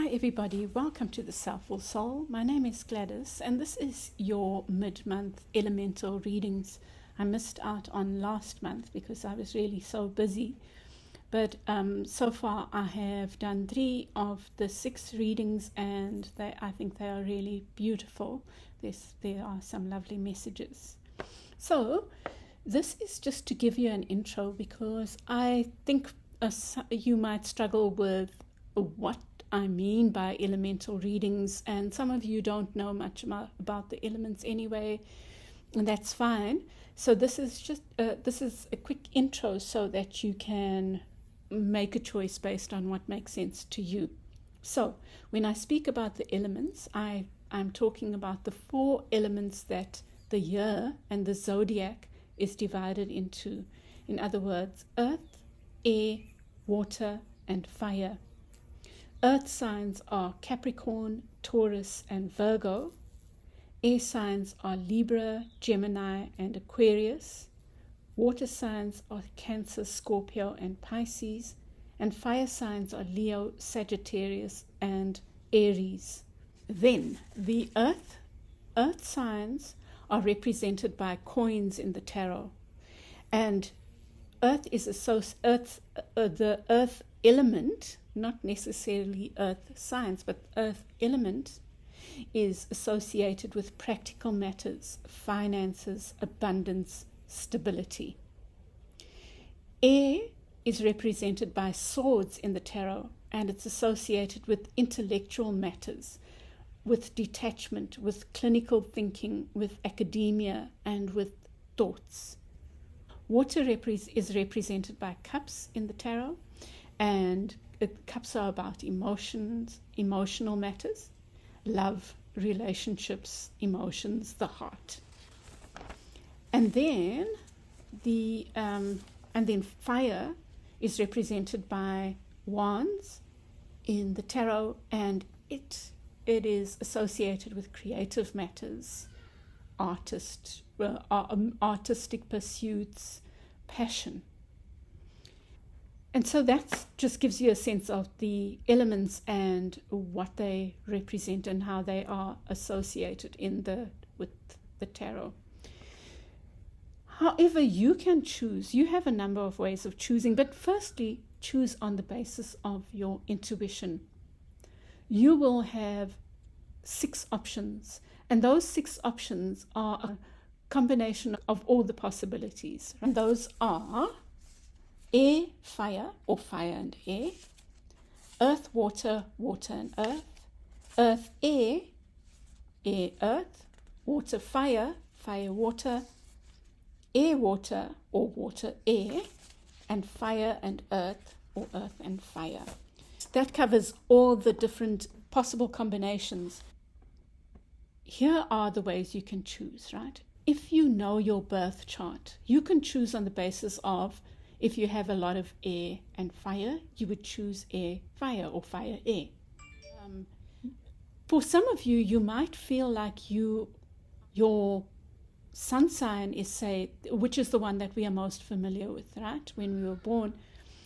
Hi everybody, welcome to the Soulful Soul. My name is Gladys and this is your mid-month elemental readings. I missed out on last month because I was really so busy. But so far I have done 3 of the 6 readings and I think they are really beautiful. There are some lovely messages. So this is just to give you an intro because I think you might struggle with what I mean by elemental readings, and some of you don't know much about the elements anyway, and that's fine. So this is just this is a quick intro so that you can make a choice based on what makes sense to you. So when I speak about the elements, I'm talking about the 4 elements that the year and the zodiac is divided into. In other words, earth, air, water, and fire. Earth signs are Capricorn, Taurus, and Virgo. Air signs are Libra, Gemini, and Aquarius. Water signs are Cancer, Scorpio, and Pisces. And fire signs are Leo, Sagittarius, and Aries. Then the earth signs are represented by coins in the tarot. And earth is the earth element, not necessarily earth signs, but earth element is associated with practical matters, finances, abundance, stability. Air is represented by swords in the tarot, and it's associated with intellectual matters, with detachment, with clinical thinking, with academia, and with thoughts. Water is represented by cups in the tarot, and cups are about emotions, emotional matters, love, relationships, emotions, the heart. And then fire is represented by wands in the tarot, and it is associated with creative matters, artistic pursuits, passion. And so that just gives you a sense of the elements and what they represent and how they are associated with the tarot. However, you can choose. You have a number of ways of choosing, but firstly, choose on the basis of your intuition. You will have 6 options, and those 6 options are a combination of all the possibilities. And those are air, fire, or fire and air, earth, water, water and earth, air, air, earth, water, fire, fire, water, air, water, or water, air, and fire and earth, or earth and fire. That covers all the different possible combinations. Here are the ways you can choose, right? If you know your birth chart, you can choose on the basis of, if you have a lot of air and fire, you would choose air, fire, or fire, air. For some of you, you might feel like your sun sign is, say, which is the one that we are most familiar with, right, when we were born.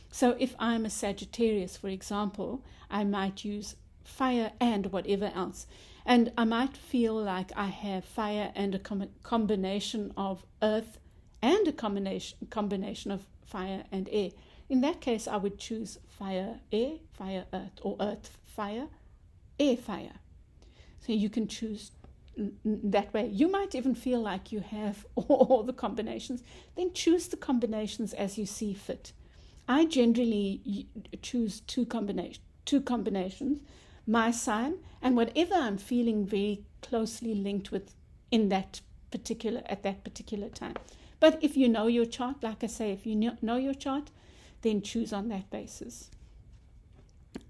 So if I'm a Sagittarius, for example, I might use fire and whatever else. And I might feel like I have fire and a combination of earth and a combination of fire and air. In that case, I would choose fire, air, earth, or earth, fire, air, fire. So you can choose that way. You might even feel like you have all the combinations. Then choose the combinations as you see fit. I generally choose two combinations, my sign and whatever I'm feeling very closely linked with at that particular time. But if you know your chart, like I say, if you know your chart, then choose on that basis.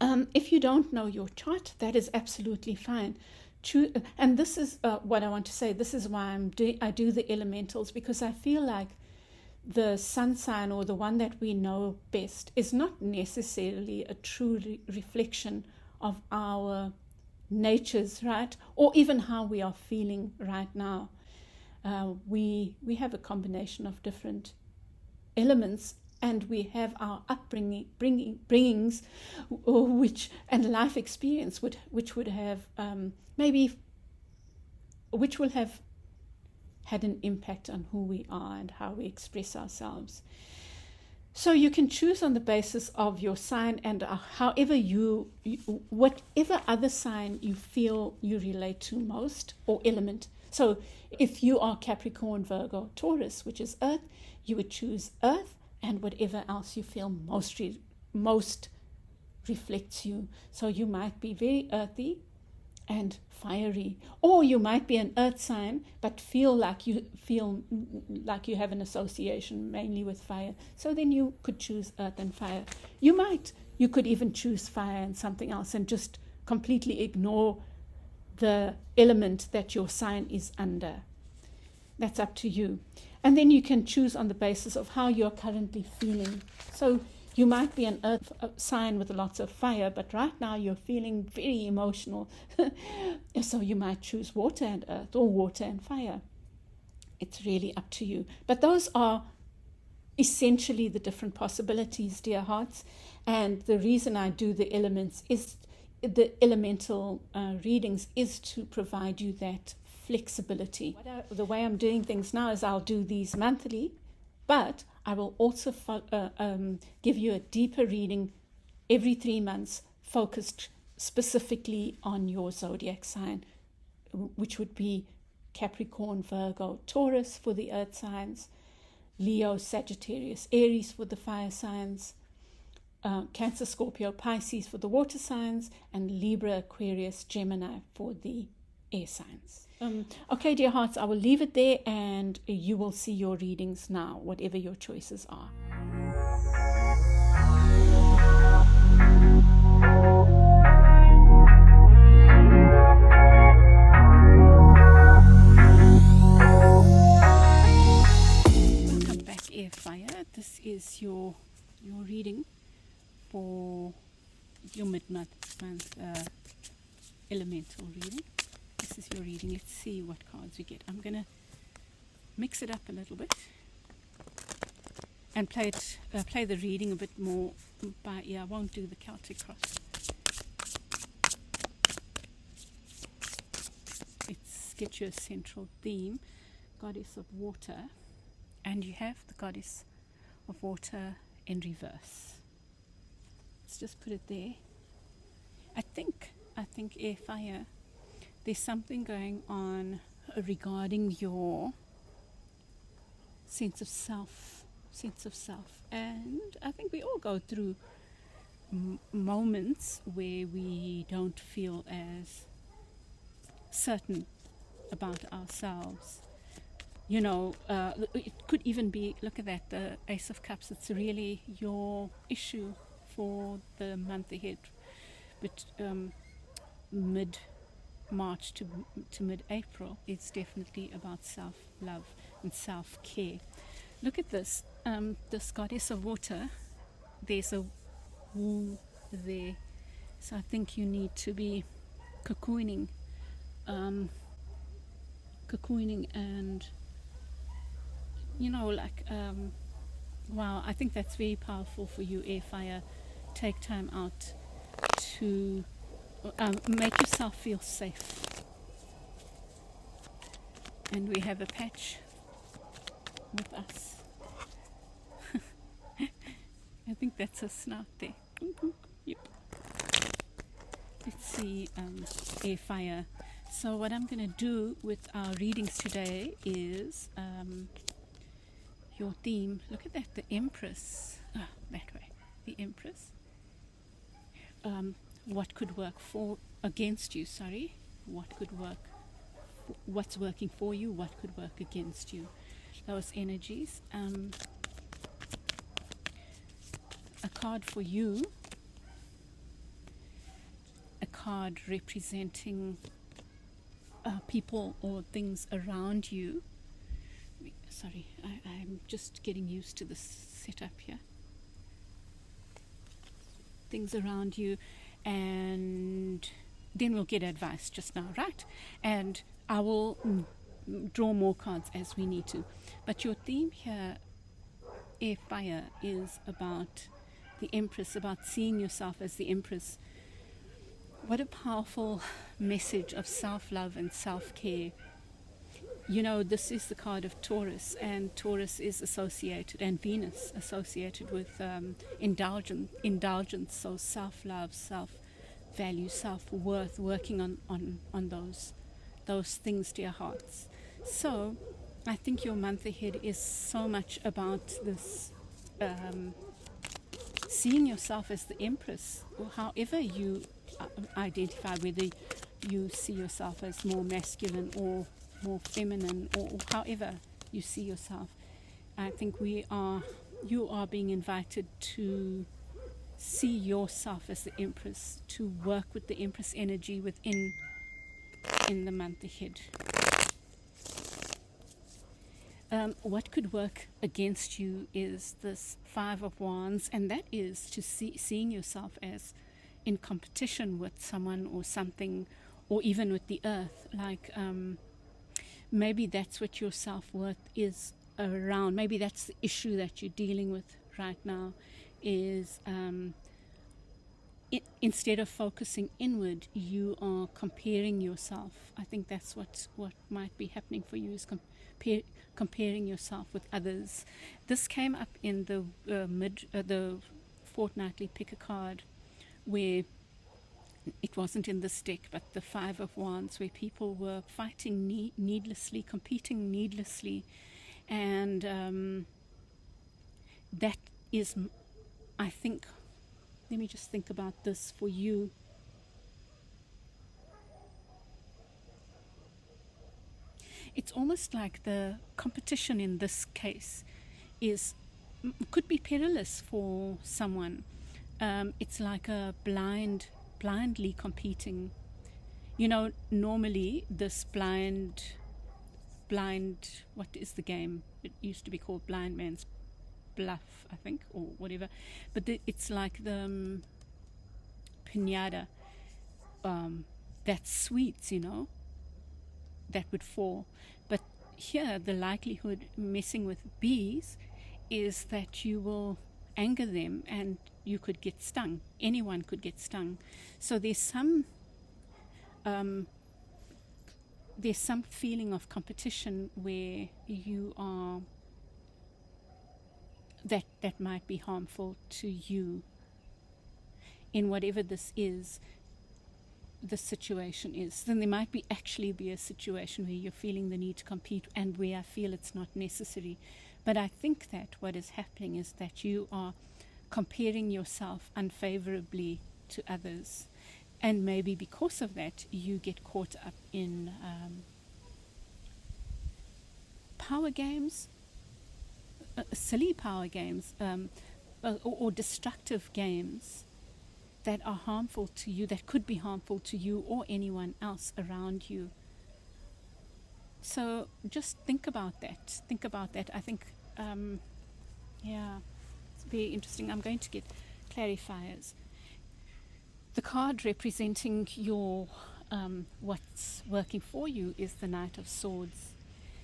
If you don't know your chart, that is absolutely fine. And this is what I want to say. This is why I do the elementals, because I feel like the sun sign, or the one that we know best, is not necessarily a true reflection of our natures, right? Or even how we are feeling right now. We have a combination of different elements and we have our bringings, which and life experience which would have which will have had an impact on who we are and how we express ourselves. So you can choose on the basis of your sign and however whatever other sign you feel you relate to most, or element. So if you are Capricorn, Virgo, Taurus, which is earth, you would choose earth, and whatever else you feel most reflects you. So you might be very earthy and fiery, or you might be an earth sign but feel like you have an association mainly with fire. So then you could choose earth and fire. You could even choose fire and something else and just completely ignore the element that your sign is under. That's up to you. And then you can choose on the basis of how you're currently feeling. So you might be an earth sign with lots of fire, but right now you're feeling very emotional. So you might choose water and earth, or water and fire. It's really up to you. But those are essentially the different possibilities, dear hearts. And the reason I do the elements is the elemental readings is to provide you that flexibility. The way I'm doing things now is I'll do these monthly, but I will also give you a deeper reading every 3 months, focused specifically on your zodiac sign, which would be Capricorn, Virgo, Taurus for the earth signs, Leo, Sagittarius, Aries for the fire signs, Cancer, Scorpio, Pisces for the water signs, and Libra, Aquarius, Gemini for the air signs. Okay, dear hearts, I will leave it there, and you will see your readings now, whatever your choices are. Welcome back, Air Fire. This is your reading for your mid-month elemental reading. This is your reading. Let's see what cards we get. I'm going to mix it up a little bit and play the reading a bit more by ear. I won't do the Celtic cross. Let's get you a central theme, Goddess of Water, and you have the Goddess of Water in reverse. Let's just put it there. I think Air Fire, there's something going on regarding your sense of self, and I think we all go through moments where we don't feel as certain about ourselves. You know, it could even be, look at that, the Ace of Cups. It's really your issue for the month ahead, but mid-March to mid-April, it's definitely about self-love and self-care. Look at this, this Goddess of Water. There's a woo there, so I think you need to be cocooning and, you know, like, wow, I think that's very powerful for you, Air Fire. Take time out to make yourself feel safe. And we have a patch with us. I think that's a snout there. Yep. Let's see, Air Fire. So what I'm going to do with our readings today is your theme. Look at that, the Empress. That way, the Empress. What could work against you? What could work? What's working for you? What could work against you? Those energies. A card for you. A card representing people or things around you. Sorry, I'm just getting used to this setup here. Things around you, and then we'll get advice just now, right? And I will draw more cards as we need to. But your theme here air fire is about the Empress, about seeing yourself as the Empress. What a powerful message of self-love and self-care. You know, this is the card of Taurus, and Taurus is associated, and Venus associated with indulgence, so self-love, self-value, self-worth, working on those things to your hearts. So I think your month ahead is so much about this seeing yourself as the Empress, or however you identify, whether you see yourself as more masculine or more feminine, or however you see yourself. I think you are being invited to see yourself as the Empress, to work with the Empress energy within in the month ahead. What could work against you is this Five of Wands, and that is to seeing yourself as in competition with someone or something, or even with the earth. Like maybe that's what your self-worth is around. Maybe that's the issue that you're dealing with right now, is instead of focusing inward, you are comparing yourself. I think that's what might be happening for you, is comparing yourself with others. This came up in the fortnightly pick a card, where it wasn't in this deck, but the Five of Wands, where people were fighting needlessly, competing needlessly, and that is, I think, let me just think about this for you. It's almost like the competition in this case could be perilous for someone. It's like a blindly competing. You know, normally this blind, what is the game? It used to be called Blind Man's Bluff, I think, or whatever. But it's like the pinata, that's sweets, you know, that would fall. But here, the likelihood messing with bees is that you will anger them and you could get stung. Anyone could get stung. So there's some feeling of competition where you are, that might be harmful to you in whatever this is, the situation is. Then there might actually be a situation where you're feeling the need to compete, and where I feel it's not necessary. But I think that what is happening is that you are comparing yourself unfavorably to others, and maybe because of that you get caught up in power games, silly power games, or destructive games that are harmful to you, that could be harmful to you or anyone else around you. So just think about that. I think, it's very interesting. I'm going to get clarifiers. The card representing your what's working for you is the Knight of Swords.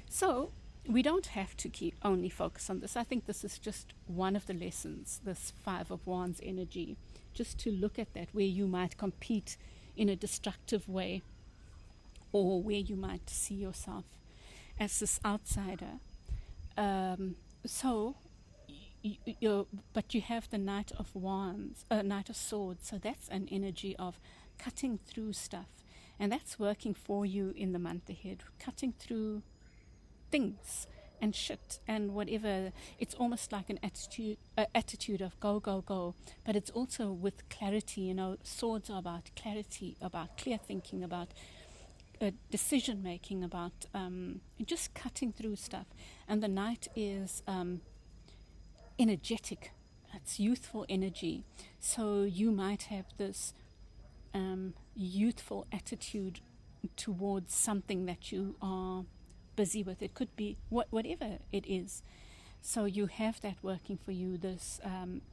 So we don't have to only focus on this. I think this is just one of the lessons, this Five of Wands energy, just to look at that, where you might compete in a destructive way, or where you might see yourself as this outsider. But you have the Knight of Wands, Knight of Swords, so that's an energy of cutting through stuff, and that's working for you in the month ahead, cutting through things and shit and whatever. It's almost like an attitude of go, but it's also with clarity. You know, swords are about clarity, about clear thinking, about decision making, about just cutting through stuff. And the Knight is energetic. It's youthful energy. So you might have this youthful attitude towards something that you are busy with. It could be whatever it is. So you have that working for you, this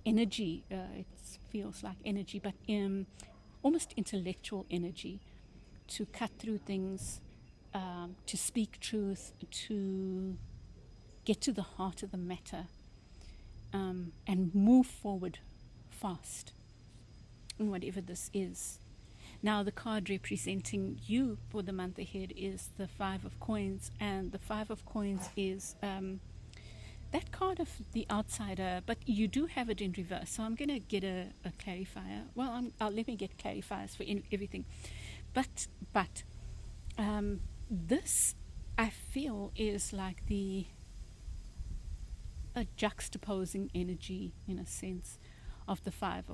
energy. It feels like energy, but almost intellectual energy, to cut through things, to speak truth, to get to the heart of the matter. and move forward fast in whatever this is. Now, the card representing you for the month ahead is the Five of Coins, and the Five of Coins is that card of the outsider, but you do have it in reverse. So I'm going to get a clarifier. Well, let me get clarifiers for everything. But this, I feel, is like a juxtaposing energy, in a sense, of the Five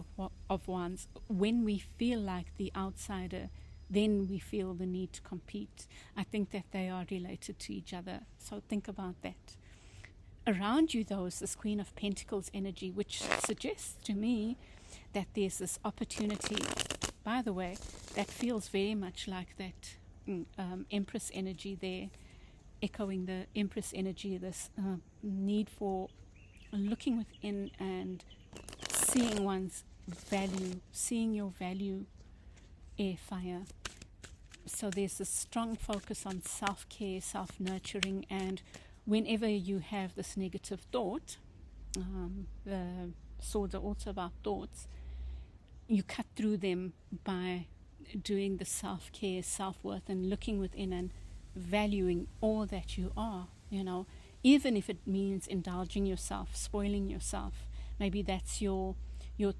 of Wands. When we feel like the outsider, then we feel the need to compete. I think that they are related to each other. So think about that. Around you, though, is this Queen of Pentacles energy, which suggests to me that there's this opportunity, by the way, that feels very much like that Empress energy there, echoing the Empress energy, this need for looking within and seeing one's value, seeing your value, air, fire. So there's a strong focus on self-care, self-nurturing, and whenever you have this negative thought, the swords are also about thoughts, you cut through them by doing the self-care, self-worth, and looking within and valuing all that you are, even if it means indulging yourself, spoiling yourself. Maybe that's your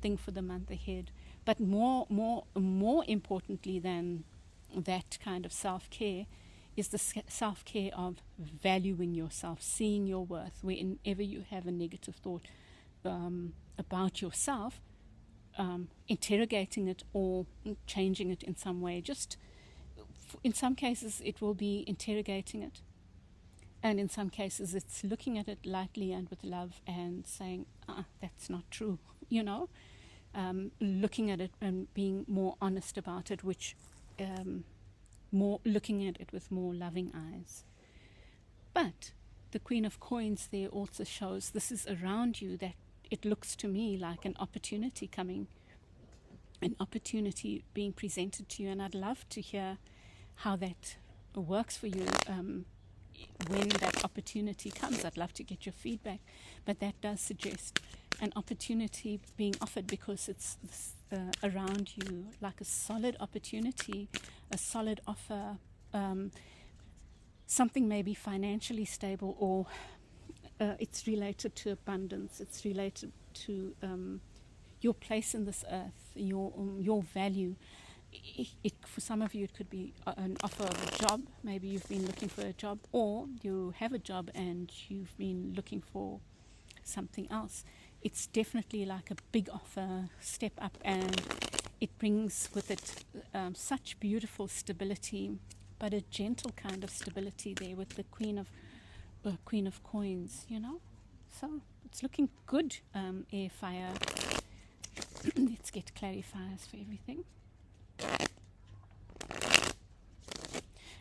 thing for the month ahead. But more importantly than that kind of self-care is the self-care of valuing yourself, seeing your worth. Whenever you have a negative thought about yourself, interrogating it or changing it in some way. Just in some cases it will be interrogating it, and in some cases it's looking at it lightly and with love and saying, that's not true, looking at it and being more honest about it, which more looking at it with more loving eyes. But the Queen of Coins there also shows this is around you, that it looks to me like an opportunity coming, an opportunity being presented to you, and I'd love to hear how that works for you when that opportunity comes. I'd love to get your feedback, but that does suggest an opportunity being offered, because it's around you, like a solid opportunity, a solid offer, something maybe financially stable, or it's related to abundance, it's related to your place in this earth, your value. For some of you it could be an offer of a job. Maybe you've been looking for a job, or you have a job and you've been looking for something else. It's definitely like a big offer, step up, and it brings with it such beautiful stability, but a gentle kind of stability there with the Queen of Coins, So it's looking good, air, fire. Let's get clarifiers for everything.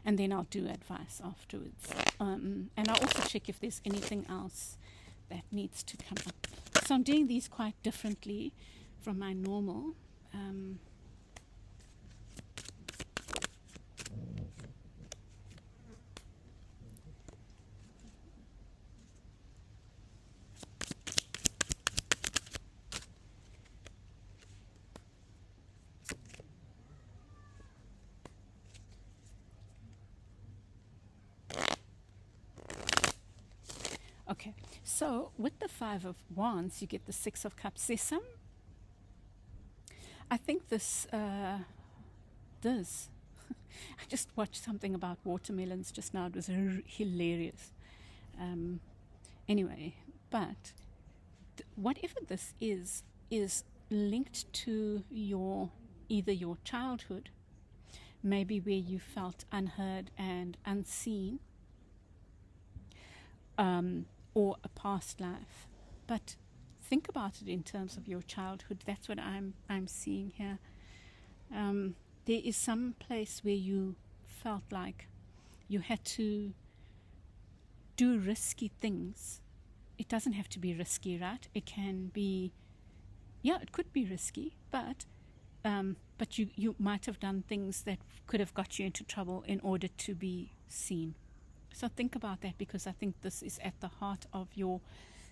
And then I'll do advice afterwards. And I'll also check if there's anything else that needs to come up. So I'm doing these quite differently from my normal. Okay, so with the Five of Wands, you get the Six of Cups. There's some, I think this, I just watched something about watermelons just now. It was hilarious. Anyway, but whatever this is linked to either your childhood, maybe where you felt unheard and unseen, or a past life. But think about it in terms of your childhood. That's what I'm seeing here. There is some place where you felt like you had to do risky things. It doesn't have to be risky, right? It can be, it could be risky, but you might have done things that could have got you into trouble in order to be seen. So think about that, because I think this is at the heart of your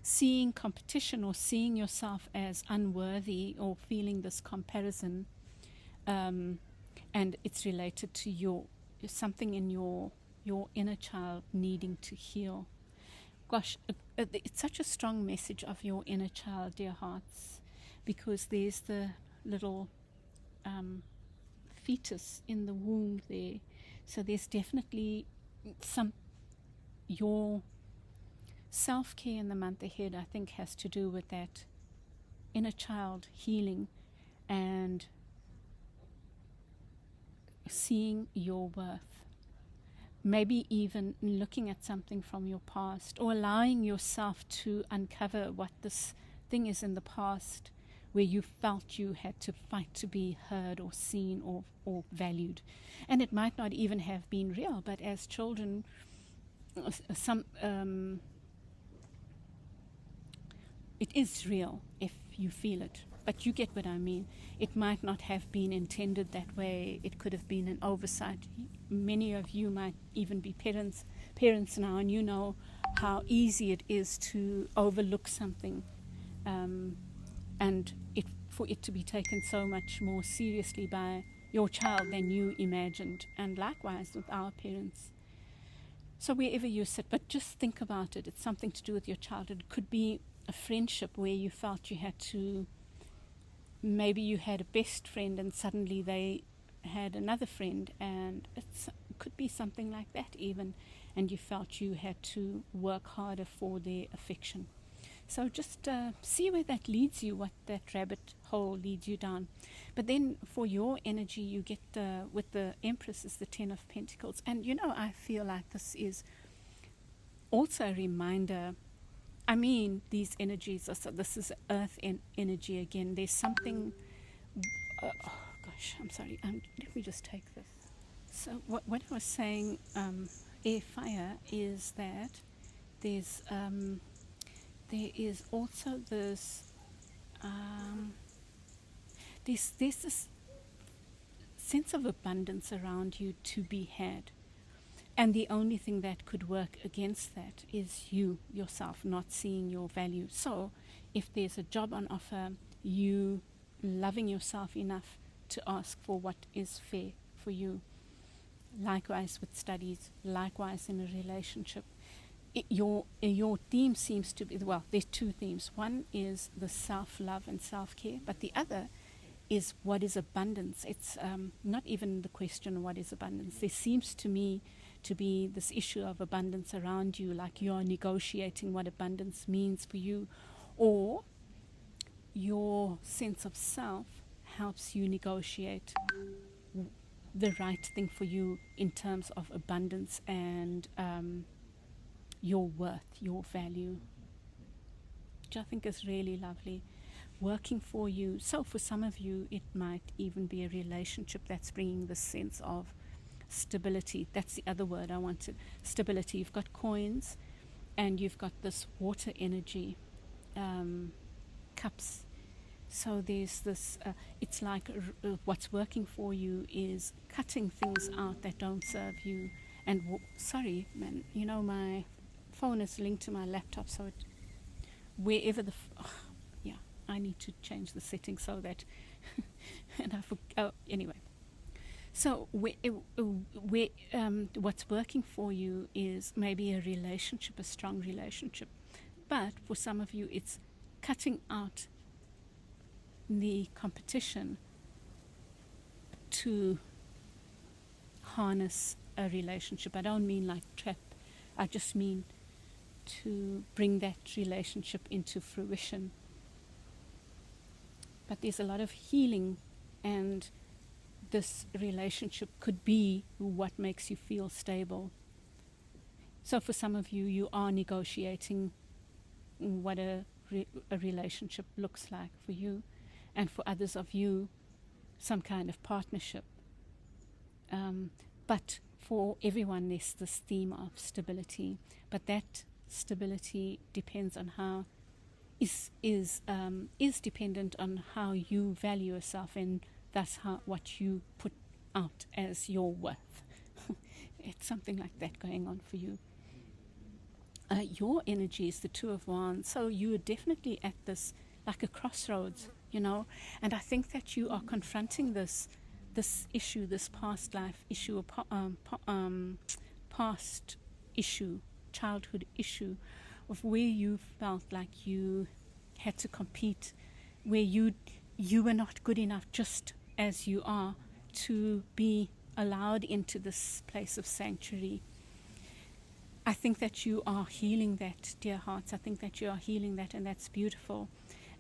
seeing competition or seeing yourself as unworthy or feeling this comparison, and it's related to something in your inner child needing to heal. Gosh, it's such a strong message of your inner child, dear hearts, because there's the little fetus in the womb there. So there's definitely your self-care in the month ahead, I think, has to do with that inner child healing and seeing your worth. Maybe even looking at something from your past, or allowing yourself to uncover what this thing is in the past where you felt you had to fight to be heard or seen or valued. And it might not even have been real, but as children, it is real if you feel it. But you get what I mean. It might not have been intended that way. It could have been an oversight. Many of you might even be parents now, and you know how easy it is to overlook something, and for it to be taken so much more seriously by your child than you imagined. And likewise with our parents. So wherever you sit, but just think about it. It's something to do with your childhood. It could be a friendship where you felt you had to. Maybe you had a best friend and suddenly they had another friend, and it could be something like that even, and you felt you had to work harder for their affection. So just see where that leads you, what that rabbit hole leads you down. But then for your energy, you get with the Empress is the 10 of Pentacles. And I feel like this is also a reminder. I mean, these energies this is earth energy again. There's something, oh gosh, I'm sorry. Let me just take this. So what I was saying, air, fire, is that there is also this, there's this sense of abundance around you to be had. And the only thing that could work against that is you yourself not seeing your value. So if there's a job on offer, you loving yourself enough to ask for what is fair for you. Likewise with studies, likewise in a relationship. Your theme seems to be, well, there's two themes. One is the self-love and self-care, but the other is what is abundance. It's not even the question of what is abundance. There seems to me to be this issue of abundance around you, like you are negotiating what abundance means for you, or your sense of self helps you negotiate the right thing for you in terms of abundance and your worth, your value, which I think is really lovely. Working for you. So for some of you, it might even be a relationship that's bringing this sense of stability. That's the other word I wanted. Stability. You've got coins and you've got this water energy, cups. So there's this, it's like what's working for you is cutting things out that don't serve you. And sorry, man, my phone is linked to my laptop, so wherever I need to change the settings so that, and anyway. So what's working for you is maybe a relationship, a strong relationship. But for some of you, it's cutting out the competition to harness a relationship. I don't mean like trap. I just mean to bring that relationship into fruition. But there's a lot of healing, and this relationship could be what makes you feel stable. So for some of you, you are negotiating what a relationship looks like for you, and for others of you, some kind of partnership. But for everyone, there's this theme of stability. But that stability depends on how is dependent on how you value yourself, and thus what you put out as your worth. It's something like that going on for you. your energy is the Two of Wands. So you are definitely at this, like a crossroads, you know. And I think that you are confronting this issue, this past life issue, past issue, childhood issue, of where you felt like you had to compete, where you were not good enough just as you are to be allowed into this place of sanctuary. I think that you are healing that, dear hearts. I think that you are healing that, and that's beautiful.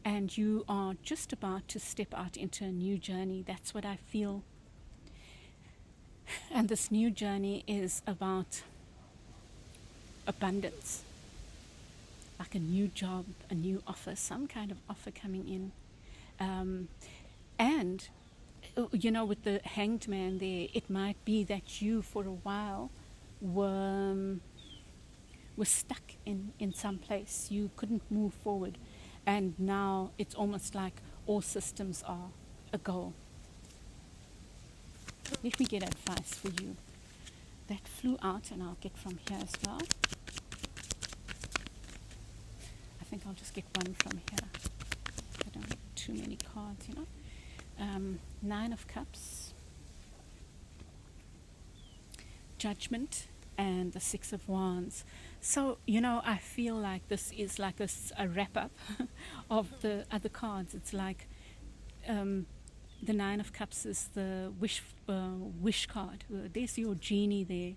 And you are just about to step out into a new journey. That's what I feel. And this new journey is about abundance, like a new job, a new offer, some kind of offer coming in. And, you know, with the Hanged Man there, it might be that you, for a while, were stuck in some place. You couldn't move forward. And now it's almost like all systems are a go. Let me get advice for you. That flew out, and I'll get from here as well. I think I'll just get one from here. I don't have too many cards, you know. Nine of Cups, Judgment, and the Six of Wands. So, you know, I feel like this is like a wrap-up of the other cards. It's like the Nine of Cups is the wish card. There's your genie there,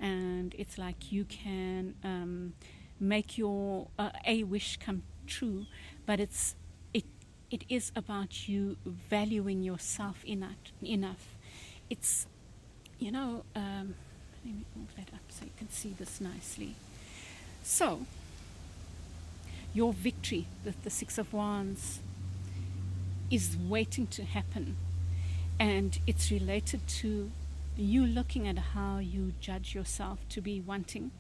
and it's like you can make your a wish come true, but it is about you valuing yourself enough. It's, you know, let me move that up so you can see this nicely. So, your victory, the Six of Wands, is waiting to happen, and it's related to you looking at how you judge yourself to be wanting.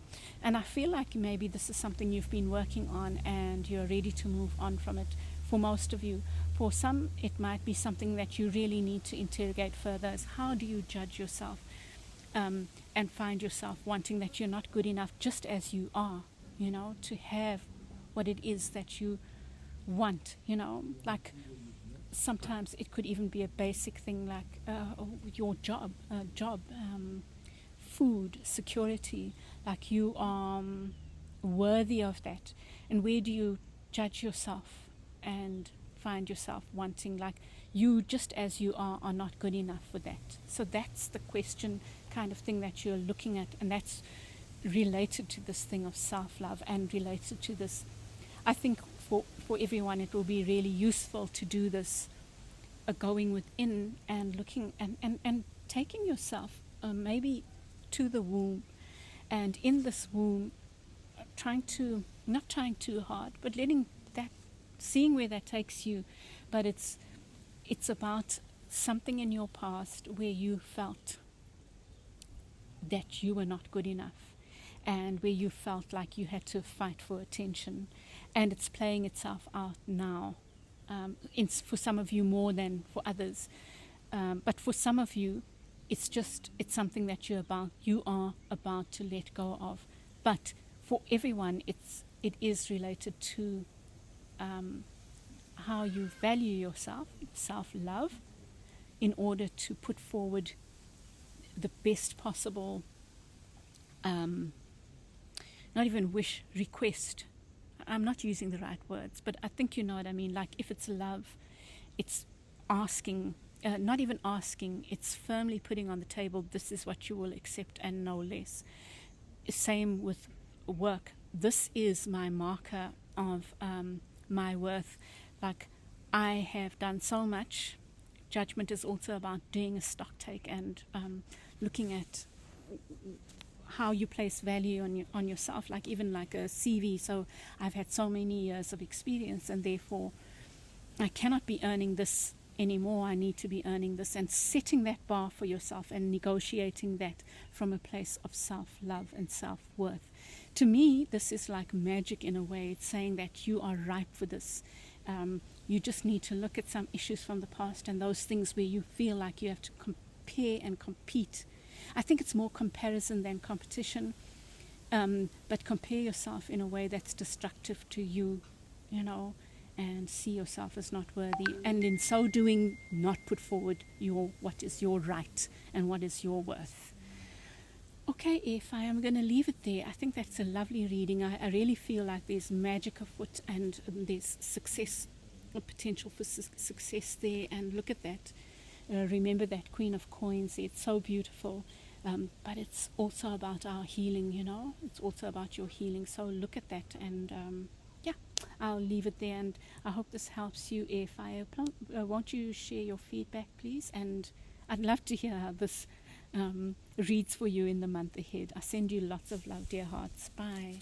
And I feel like maybe this is something you've been working on and you're ready to move on from it, for most of you. For some, it might be something that you really need to interrogate further, is how do you judge yourself and find yourself wanting that you're not good enough just as you are, you know, to have what it is that you want, you know. Like sometimes it could even be a basic thing like your job, food, security, like you are worthy of that. And where do you judge yourself and find yourself wanting, like you just as you are not good enough for that? So that's the question kind of thing that you're looking at, and that's related to this thing of self-love and related to this. I think for everyone it will be really useful to do this, going within and looking and taking yourself maybe to the womb, and in this womb not trying too hard, but letting that, seeing where that takes you. But it's about something in your past where you felt that you were not good enough, and where you felt like you had to fight for attention, and it's playing itself out now. For some of you more than for others, but for some of you, it's something that you are about to let go of. But for everyone, it is related to how you value yourself, self-love, in order to put forward the best possible, not even wish, request. I'm not using the right words, but I think you know what I mean. Like if it's love, it's asking, not even asking, it's firmly putting on the table, this is what you will accept and no less. Same with work. This is my marker of my worth. Like I have done so much. Judgment is also about doing a stock take and looking at how you place value on yourself, like even like a CV. So I've had so many years of experience, and therefore I cannot be earning this anymore. I need to be earning this, and setting that bar for yourself and negotiating that from a place of self-love and self-worth. To me, this is like magic in a way. It's saying that you are ripe for this. You just need to look at some issues from the past and those things where you feel like you have to compare and compete. I think it's more comparison than competition. but compare yourself in a way that's destructive to you, you know, and see yourself as not worthy, and in so doing not put forward what is your right and what is your worth. Okay, if I am going to leave it there. I think that's a lovely reading. I really feel like there's magic afoot, and there's success, potential for success there. And look at that. Remember that Queen of Coins. It's so beautiful. But it's also about our healing, you know. It's also about your healing. So look at that. And yeah, I'll leave it there. And I hope this helps you. If won't you share your feedback, please? And I'd love to hear how this reads for you in the month ahead. I send you lots of love, dear hearts. Bye.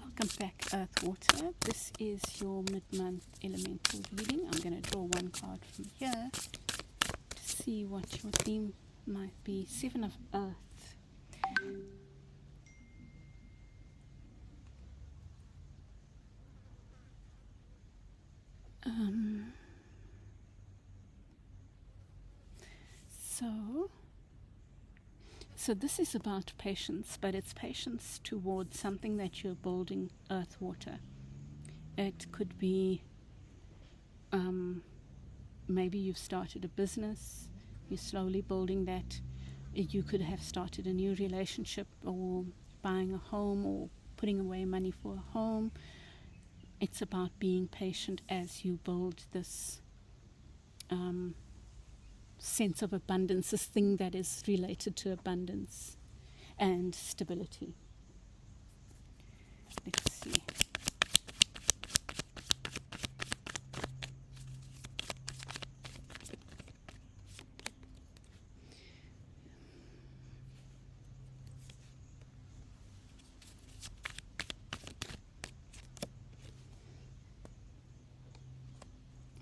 Welcome back, Earth Water. This is your mid-month elemental reading. I'm going to draw one card from here to see what your theme might be. Seven of Earth. So this is about patience, but it's patience towards something that you're building, Earth Water. It could be maybe you've started a business, you're slowly building that. You could have started a new relationship, or buying a home, or putting away money for a home. It's about being patient as you build this sense of abundance, this thing that is related to abundance and stability. Let's see.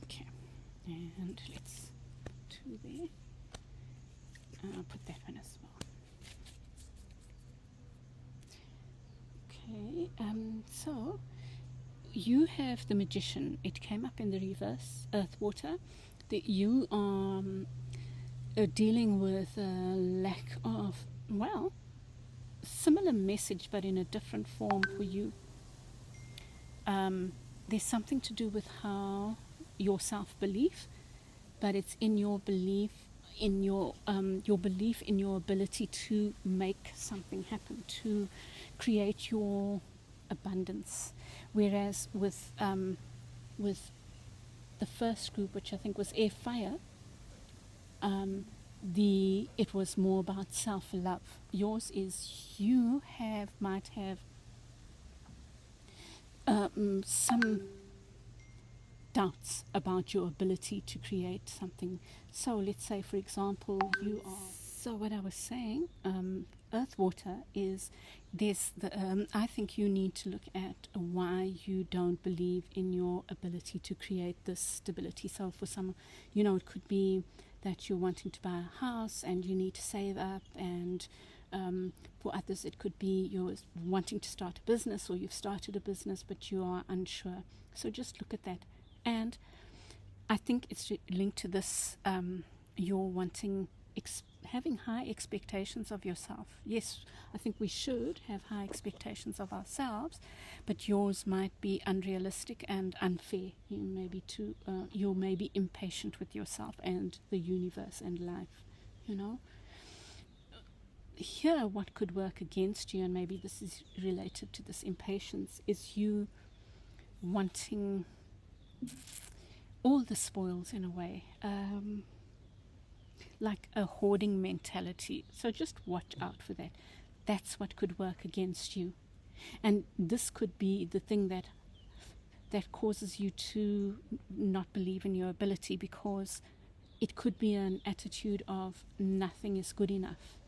Okay, and let's put 2 there. I'll put that one as well. Okay, so you have the Magician. It came up in the reverse, Earth Water, that you are dealing with a lack of, well, similar message but in a different form for you. There's something to do with how your self-belief, but it's in your belief in your belief in your ability to make something happen, to create your abundance. Whereas with the first group, which I think was Air Fire, it was more about self-love. Yours is you might have some doubts about your ability to create something. So let's say, for example, you are. So what I was saying, Earth Water, is I think you need to look at why you don't believe in your ability to create this stability. So for some, it could be that you're wanting to buy a house and you need to save up, and for others it could be you're wanting to start a business, or you've started a business but you are unsure. So just look at that. And I think it's linked to this, you're wanting, having high expectations of yourself. Yes, I think we should have high expectations of ourselves, but yours might be unrealistic and unfair. You may be impatient with yourself and the universe and life, Here, what could work against you, and maybe this is related to this impatience, is you wanting all the spoils in a way, like a hoarding mentality. So just watch out for that. That's what could work against you. And this could be the thing that causes you to not believe in your ability, because it could be an attitude of nothing is good enough,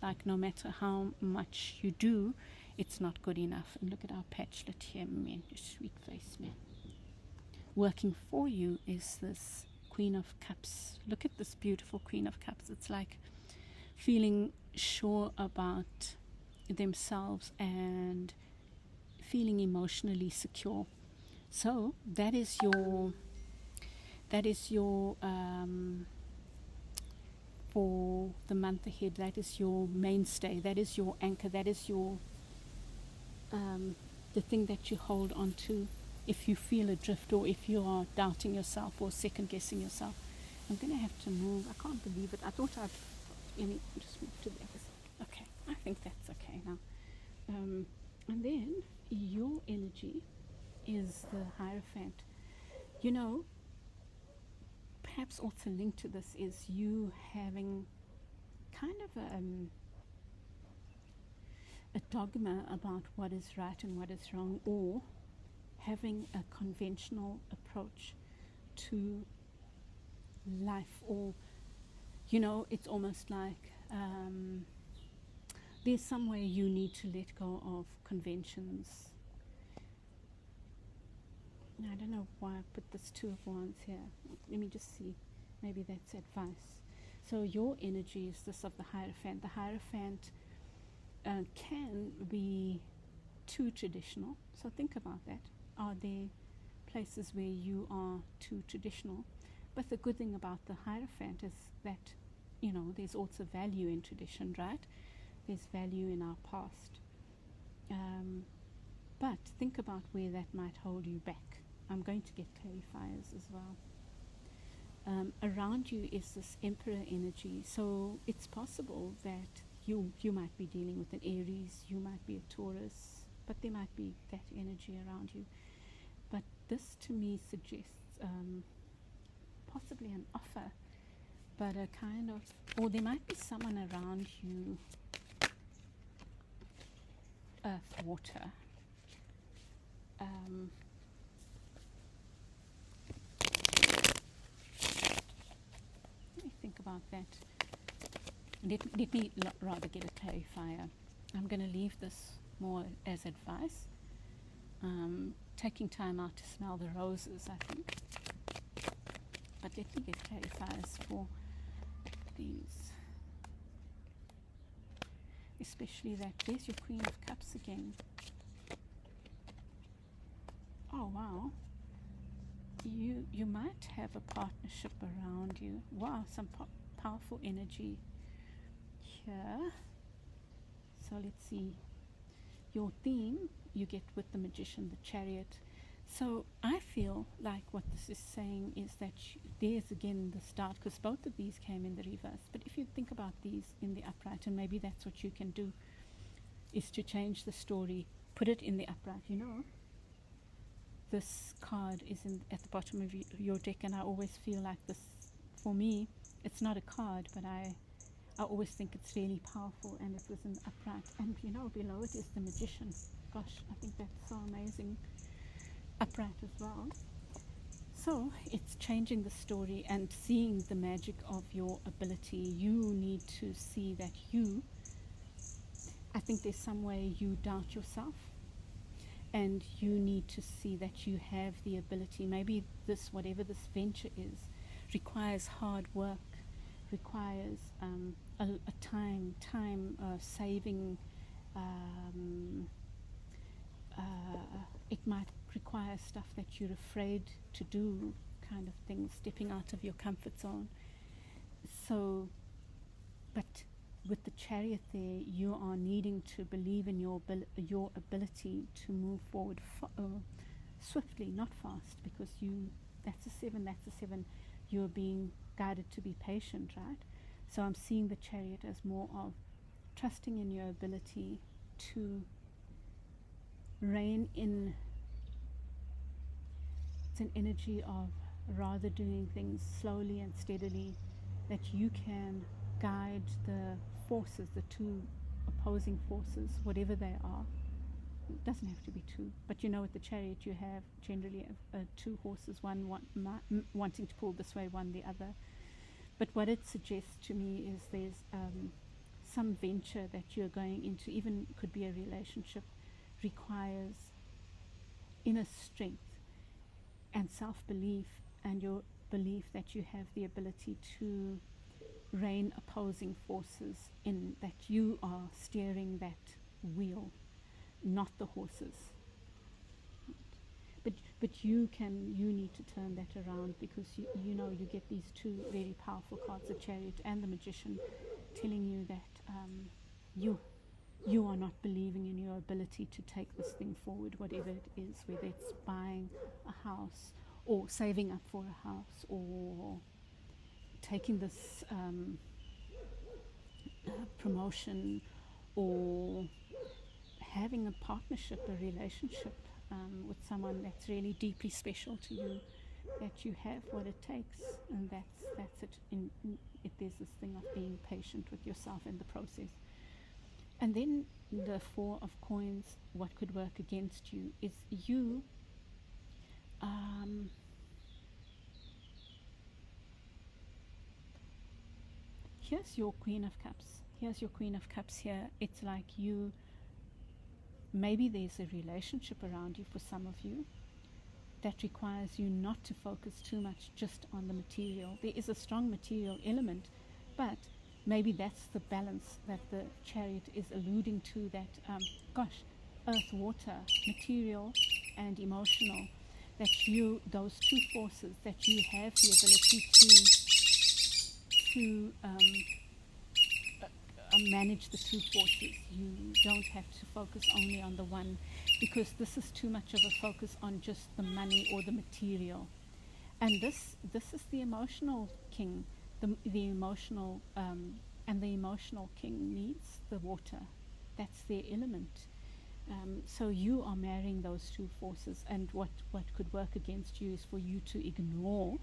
like no matter how much you do, it's not good enough. And look at our patchlet here, man, you sweet face, man. Working for you is this Queen of Cups. Look at this beautiful Queen of Cups. It's like feeling sure about themselves and feeling emotionally secure. So that is your for the month ahead, that is your mainstay, that is your anchor, that is your um, the thing that you hold on to if you feel adrift or if you are doubting yourself or second guessing yourself. I'm going to have to move. I can't believe it. I thought I'd just move to the other side. Okay, I think that's okay now. And then your energy is the Hierophant. You know, perhaps also linked to this is you having kind of a dogma about what is right and what is wrong, or having a conventional approach to life, or it's almost like there's some way you need to let go of conventions. I don't know why I put this Two of Wands here. Let me just see. Maybe that's advice. So your energy is this of the Hierophant. The Hierophant can be too traditional. So think about that. Are there places where you are too traditional? But the good thing about the Hierophant is that, there's also value in tradition, right? There's value in our past. But think about where that might hold you back. I'm going to get clarifiers as well. Around you is this Emperor energy. So it's possible that you might be dealing with an Aries, you might be a Taurus, but there might be that energy around you. But this to me suggests possibly an offer, but a kind of, or there might be someone around you, earth, water. Let me think about that. Let me rather get a clarifier. I'm going to leave this more as advice. Taking time out to smell the roses, I think. But let me get clarifiers for these. Especially that, there's your Queen of Cups again. Oh, wow. You might have a partnership around you. Wow, some powerful energy here. So let's see. Your theme you get with the Magician, the Chariot. So I feel like what this is saying is that there's again the start, because both of these came in the reverse. But if you think about these in the upright, and maybe that's what you can do, is to change the story, put it in the upright. This card is at the bottom of your deck, and I always feel like this, for me, it's not a card, but I always think it's really powerful, and it was in the upright. And below it is the Magician. Gosh, I think that's so amazing. Upright as well. So it's changing the story and seeing the magic of your ability. You need to see that I think there's some way you doubt yourself, and you need to see that you have the ability. Maybe whatever this venture is, requires hard work, requires a time saving. It might require stuff that you're afraid to do, kind of things, stepping out of your comfort zone. So, but with the Chariot there, you are needing to believe in your ability to move forward swiftly, not fast, because that's a 7. You're being guided to be patient, right? So I'm seeing the Chariot as more of trusting in your ability to rein in. It's an energy of rather doing things slowly and steadily, that you can guide the forces, the two opposing forces, whatever they are. It doesn't have to be two, but with the Chariot you have generally two horses, one wanting to pull this way, one the other. But what it suggests to me is there's some venture that you're going into, even could be a relationship, requires inner strength and self-belief, and your belief that you have the ability to rein opposing forces in, that you are steering that wheel, not the horses. But you need to turn that around, because you get these two very powerful cards, the Chariot and the Magician, telling you that you are not believing in your ability to take this thing forward, whatever it is, whether it's buying a house or saving up for a house or taking this promotion or having a partnership, a relationship with someone that's really deeply special to you, that you have what it takes, and that's it. There's this thing of being patient with yourself in the process. And then the Four of Coins, what could work against you is you here's your Queen of Cups. Here's your Queen of Cups here. It's like you, maybe there's a relationship around you for some of you that requires you not to focus too much just on the material. There is a strong material element, but maybe that's the balance that the Chariot is alluding to, that, earth, water, material and emotional, that you, those two forces, that you have the ability to manage the two forces. You don't have to focus only on the one, because this is too much of a focus on just the money or the material. And this is the emotional king, the emotional and the emotional king needs the water. That's their element. So you are marrying those two forces, and what could work against you is for you to ignore.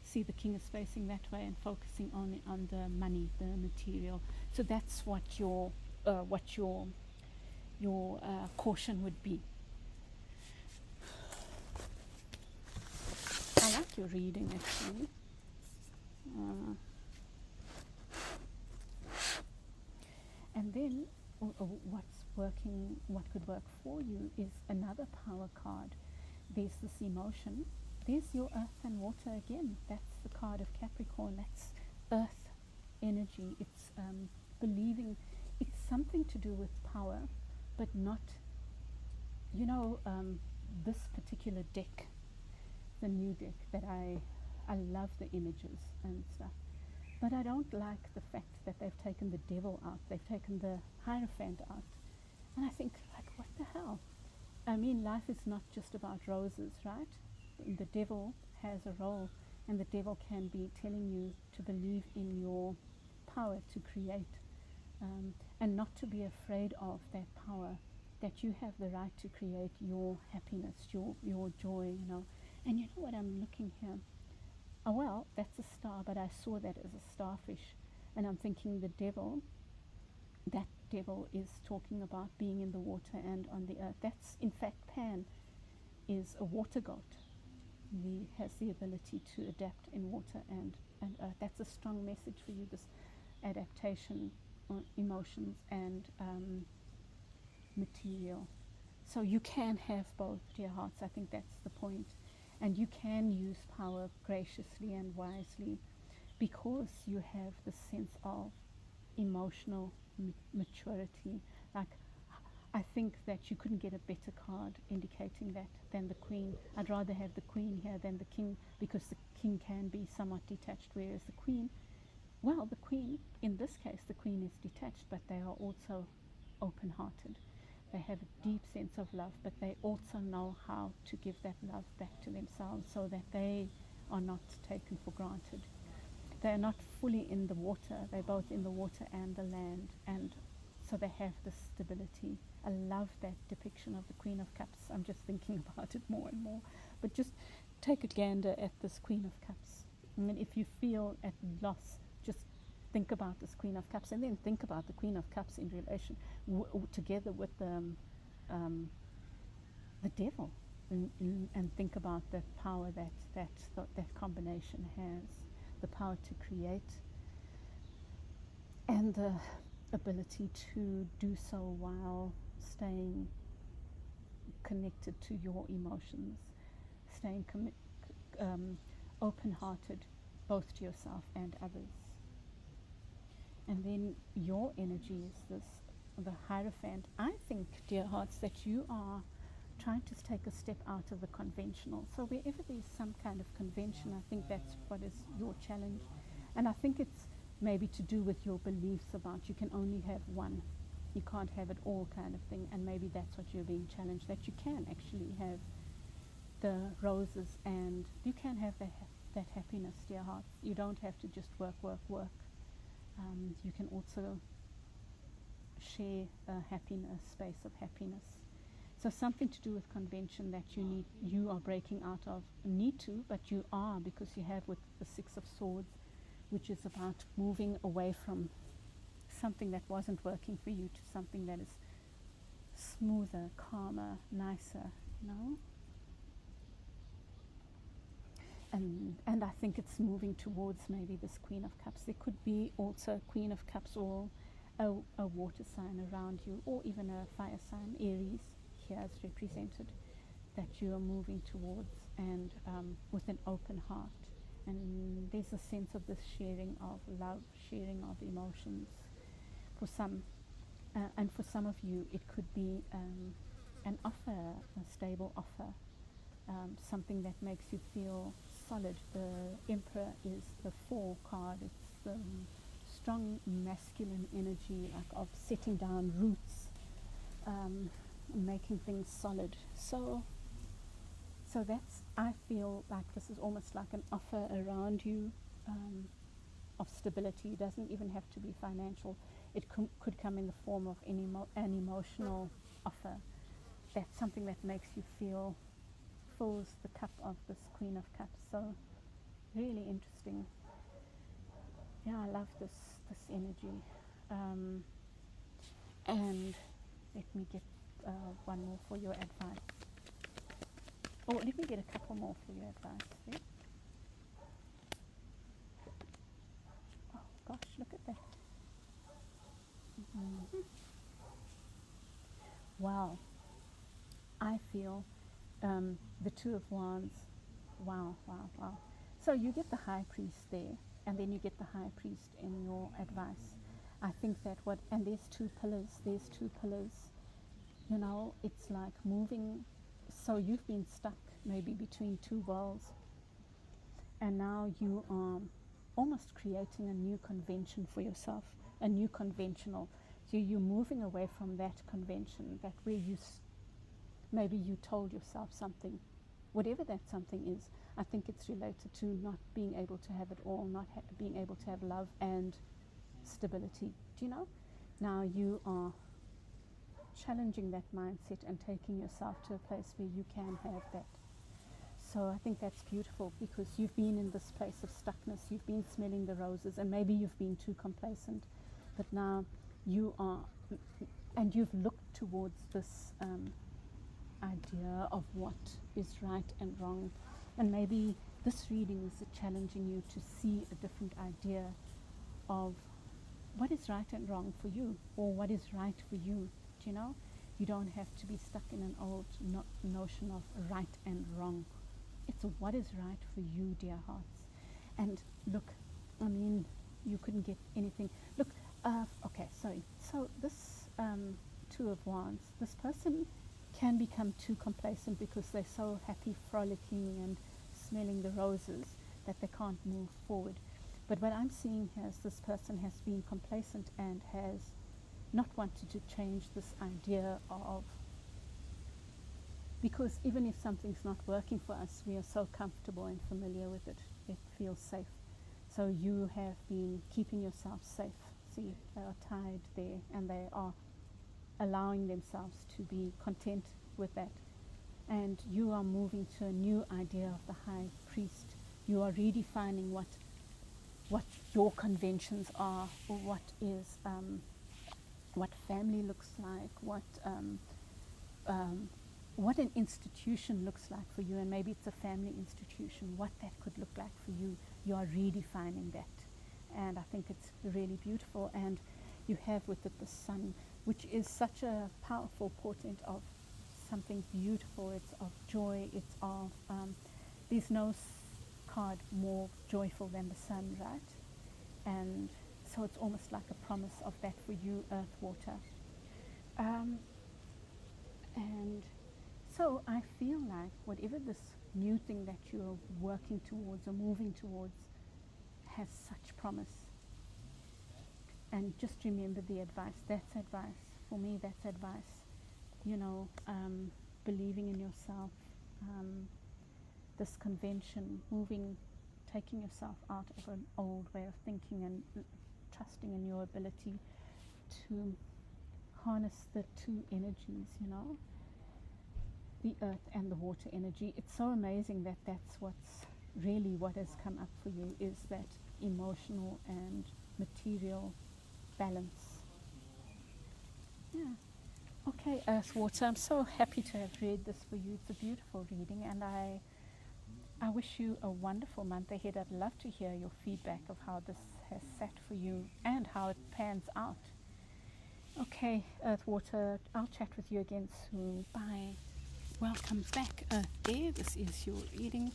See, the king is facing that way and focusing only on the money, the material. So that's what your caution would be. I like your reading, actually. And then what could work for you is another power card. There's this emotion. There's your earth and water again. That's the card of Capricorn. That's earth energy. It's believing. It's something to do with power, but not, this particular deck, the new deck, that I love the images and stuff. But I don't like the fact that they've taken the devil out. They've taken the Hierophant out. And I think, like, what the hell? I mean, life is not just about roses, right? The devil has a role, and the devil can be telling you to believe in your power to create, and not to be afraid of that power, that you have the right to create your happiness, your joy, And you know what I'm looking here? Oh, well, that's a star, but I saw that as a starfish, and I'm thinking that devil is talking about being in the water and on the earth. That's, in fact, Pan is a water goat. He has the ability to adapt in water and earth. That's a strong message for you, this adaptation on emotions and material. So you can have both, dear hearts. I think that's the point. And you can use power graciously and wisely, because you have the sense of emotional maturity. Like, I think that you couldn't get a better card indicating that than the Queen. I'd rather have the Queen here than the King, because the King can be somewhat detached, whereas the Queen, in this case, the Queen is detached, but they are also open-hearted. They have a deep sense of love, but they also know how to give that love back to themselves, so that they are not taken for granted. They're not fully in the water. They're both in the water and the land, and so they have this stability. I love that depiction of the Queen of Cups. I'm just thinking about it more and more. But just take a gander at this Queen of Cups. I mean, if you feel at loss, just think about this Queen of Cups, and then think about the Queen of Cups in relation together with the devil, and think about the power that combination has, the power to create, and the ability to do so while staying connected to your emotions, staying open-hearted, both to yourself and others. And then your energy is the Hierophant. I think, dear hearts, that you are trying to take a step out of the conventional. So wherever there's some kind of convention, I think that's what is your challenge. And I think it's maybe to do with your beliefs about you can only have one. you can't have it all kind of thing. And maybe that's what you're being challenged, that you can actually have the roses and you can have that happiness, dear hearts. You don't have to just work, work, work. You can also share a happiness, space of happiness. So something to do with convention that you are breaking out of. Need to, but you are, because you have with the Six of Swords, which is about moving away from something that wasn't working for you to something that is smoother, calmer, nicer, you know? And I think it's moving towards maybe this Queen of Cups. There could be also Queen of Cups or a water sign around you, or even a fire sign, Aries, here is represented, that you are moving towards, and with an open heart. And there's a sense of this sharing of love, sharing of emotions. For some, and for some of you, it could be an offer, a stable offer, something that makes you feel solid. The Emperor is the 4 card. It's the strong masculine energy, like of setting down roots, making things solid. So that's, I feel like this is almost like an offer around you, of stability. It doesn't even have to be financial. It could come in the form of an emotional offer. That's something that makes you feel, fills the cup of this Queen of Cups. So really interesting. Yeah, I love this energy. And let me get one more for your advice. Oh, let me get a couple more for your advice. Yeah? Oh gosh, look at that. Mm-hmm. Wow. I feel the Two of Wands. Wow, wow, wow. So you get the High Priest there, and then you get the High Priest in your advice. I think that and there's two pillars, you know, it's like moving. So you've been stuck maybe between two worlds, and now you are almost creating a new convention for yourself, a new conventional. So you're moving away from that convention, that where maybe you told yourself something, whatever that something is. I think it's related to not being able to have it all, not being able to have love and stability. Do you know? Now you are challenging that mindset and taking yourself to a place where you can have that. So I think that's beautiful, because you've been in this place of stuckness, you've been smelling the roses, and maybe you've been too complacent, but now you are, and you've looked towards this idea of what is right and wrong. And maybe this reading is challenging you to see a different idea of what is right and wrong for you, or what is right for you. Do you know? You don't have to be stuck in an old notion of right and wrong. It's what is right for you, dear hearts. And look, I mean, you couldn't get anything. Look, okay, sorry. So this Two of Wands, this person can become too complacent because they're so happy, frolicking and smelling the roses that they can't move forward. But what I'm seeing here is this person has been complacent and has not wanted to change this idea of, because even if something's not working for us, we are so comfortable and familiar with it. It feels safe. So you have been keeping yourself safe. See, they are tied there, and they are allowing themselves to be content with that. And you are moving to a new idea of the High Priest. You are redefining what your conventions are, or what family looks like, what an institution looks like for you, and maybe it's a family institution, what that could look like for you. You are redefining that, and I think it's really beautiful. And you have with it the Sun, which is such a powerful portent of something beautiful. It's of joy. It's of there's no card more joyful than the Sun, right? And so it's almost like a promise of that for you, Earth, Water. And so I feel like whatever this new thing that you're working towards or moving towards has such promise. And just remember the advice. That's advice for me, that's advice. You know, believing in yourself, this convention, taking yourself out of an old way of thinking and trusting in your ability to harness the two energies, you know, the earth and the water energy. It's so amazing that that's what's really what has come up for you, is that emotional and material balance. Yeah. Okay, Earth Water, I'm so happy to have read this for you. It's a beautiful reading, and I wish you a wonderful month ahead. I'd love to hear your feedback of how this has sat for you and how it pans out. Okay, Earth Water, I'll chat with you again soon. Bye. Welcome back, Earth Air. This is your reading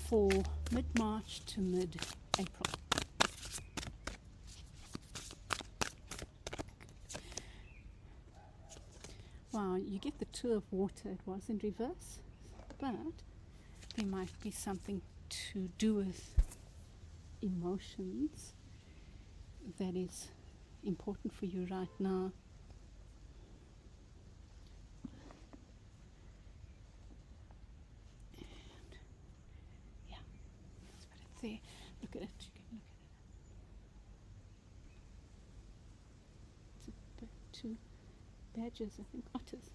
for mid-March to mid-April. Wow, you get the Two of Water. It was in reverse, but there might be something to do with emotions that is important for you right now. And yeah, let's put it there. Look at it. You can look at it. It's two badgers, I think, otters.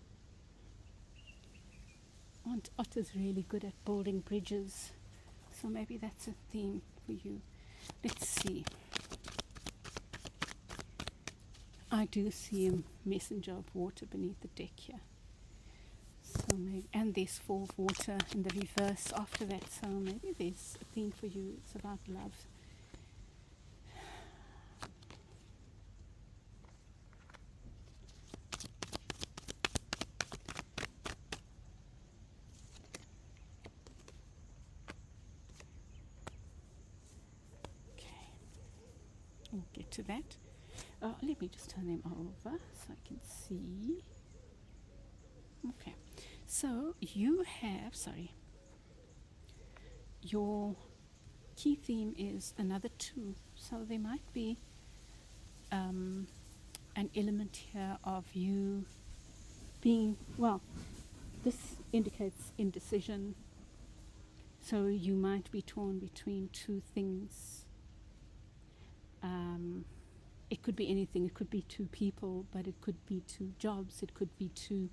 Aren't otters really good at building bridges? So maybe that's a theme for you. Let's see. I do see a messenger of water beneath the deck here. So maybe, and there's Four of Water in the reverse after that. So maybe there's a theme for you. It's about love. Okay, we'll get to that. Let me just turn them over so I can see. Okay, so you have, your key theme is another two. So there might be an element here of you being, well, this indicates indecision. So you might be torn between two things. It could be anything. It could be two people, but it could be two jobs. It could be two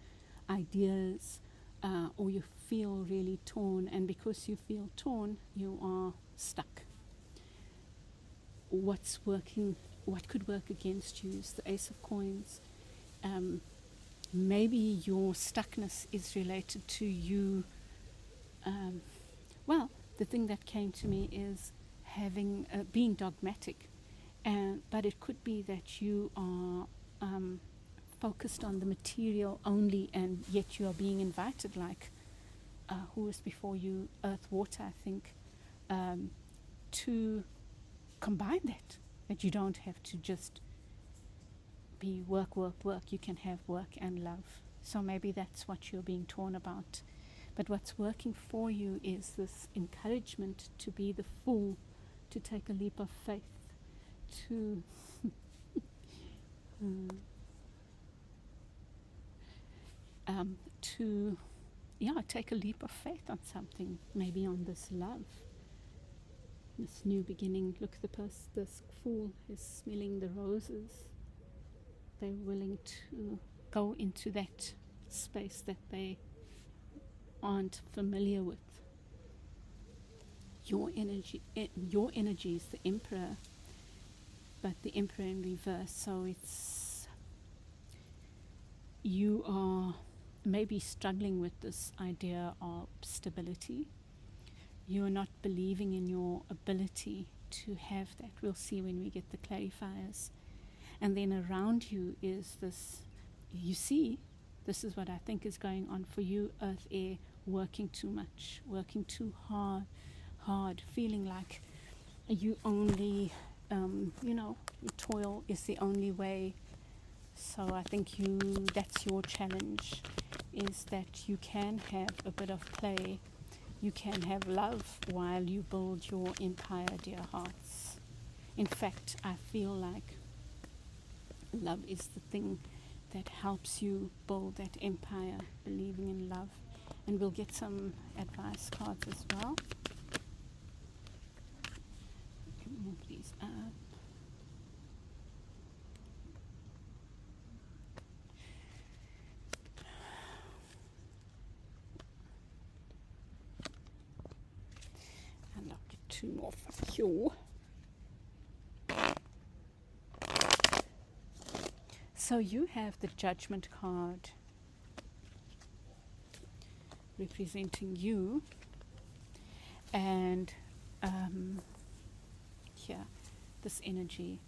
ideas, or you feel really torn, and because you feel torn, you are stuck. What could work against you is the Ace of Coins. Maybe your stuckness is related to you. Well, the thing that came to me is being dogmatic. But it could be that you are focused on the material only, and yet you are being invited, like who was before you, Earth Water, I think, to combine that you don't have to just be work, work, work. You can have work and love. So maybe that's what you're being torn about. But what's working for you is this encouragement to be the fool, to take a leap of faith, to take a leap of faith on something, maybe on this love, this new beginning. Look, this fool is smelling the roses. They're willing to go into that space that they aren't familiar with. Your energy is the Emperor, but the Emperor in reverse. So you are maybe struggling with this idea of stability. You are not believing in your ability to have that. We'll see when we get the clarifiers. And then around you is this, you see, this is what I think is going on for you, Earth Air, working too much, working too hard, feeling like you only, toil is the only way. So I think that's your challenge, is that you can have a bit of play, you can have love while you build your empire, dear hearts. In fact, I feel like love is the thing that helps you build that empire, believing in love. And we'll get some advice cards as well. Move these up. And I'll get two more for you. So you have the Judgment card representing you, and here, this energy.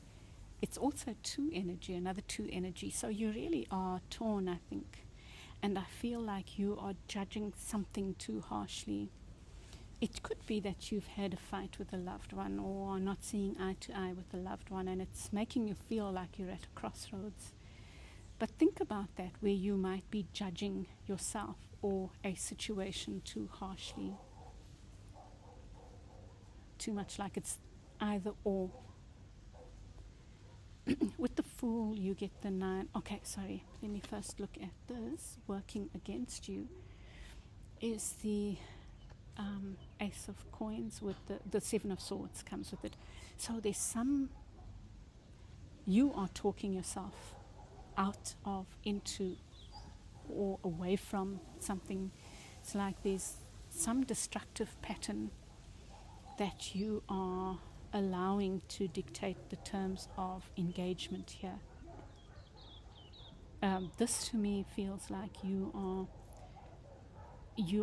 It's also two energy, another two energy. So you really are torn, I think. And I feel like you are judging something too harshly. It could be that you've had a fight with a loved one, or are not seeing eye to eye with a loved one, and it's making you feel like you're at a crossroads. But think about that, where you might be judging yourself or a situation too harshly. Too much like it's either or. With the Fool, you get the 9. Okay, sorry. Let me first look at this. Working against you is the Ace of Coins with the 7 of Swords comes with it. So there's some, you are talking yourself out of, into, or away from something. It's like there's some destructive pattern that you are allowing to dictate the terms of engagement here. This to me feels like you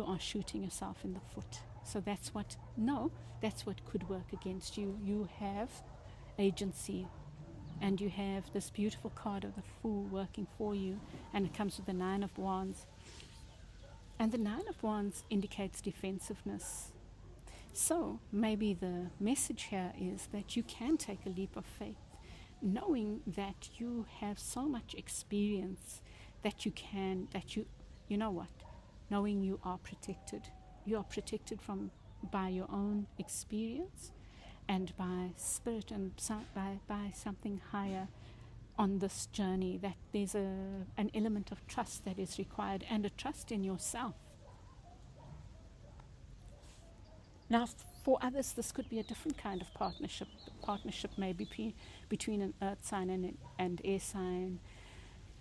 are shooting yourself in the foot. So that's what could work against you. You have agency, and you have this beautiful card of the Fool working for you, and it comes with the 9 of Wands. And the 9 of Wands indicates defensiveness. So maybe the message here is that you can take a leap of faith, knowing that you have so much experience that you know what, knowing you are protected. You are protected by your own experience and by spirit and by something higher on this journey, that there's an element of trust that is required, and a trust in yourself. Now, for others, this could be a different kind of partnership. Partnership may be between an earth sign and air sign.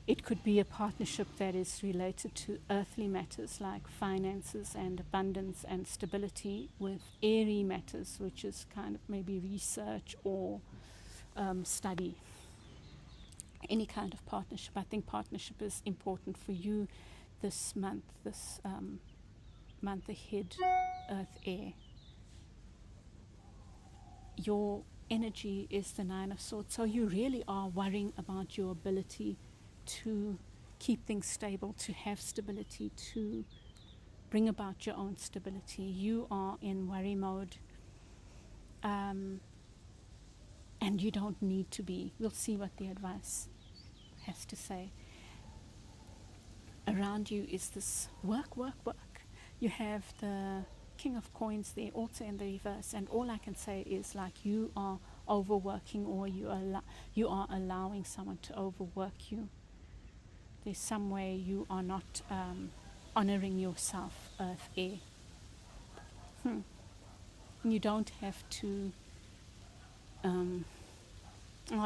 It could be a partnership that is related to earthly matters like finances and abundance and stability, with airy matters, which is kind of maybe research or study. Any kind of partnership. I think partnership is important for you this month ahead, earth, air. Your energy is the 9 of Swords, so you really are worrying about your ability to keep things stable, to have stability, to bring about your own stability. You are in worry mode, and you don't need to be. We'll see what the advice has to say. Around you is this work. You have the King of Coins there, also in the reverse, and all I can say is like you are overworking, or you are allowing someone to overwork you. There's some way you are not honoring yourself, earth, air. You don't have to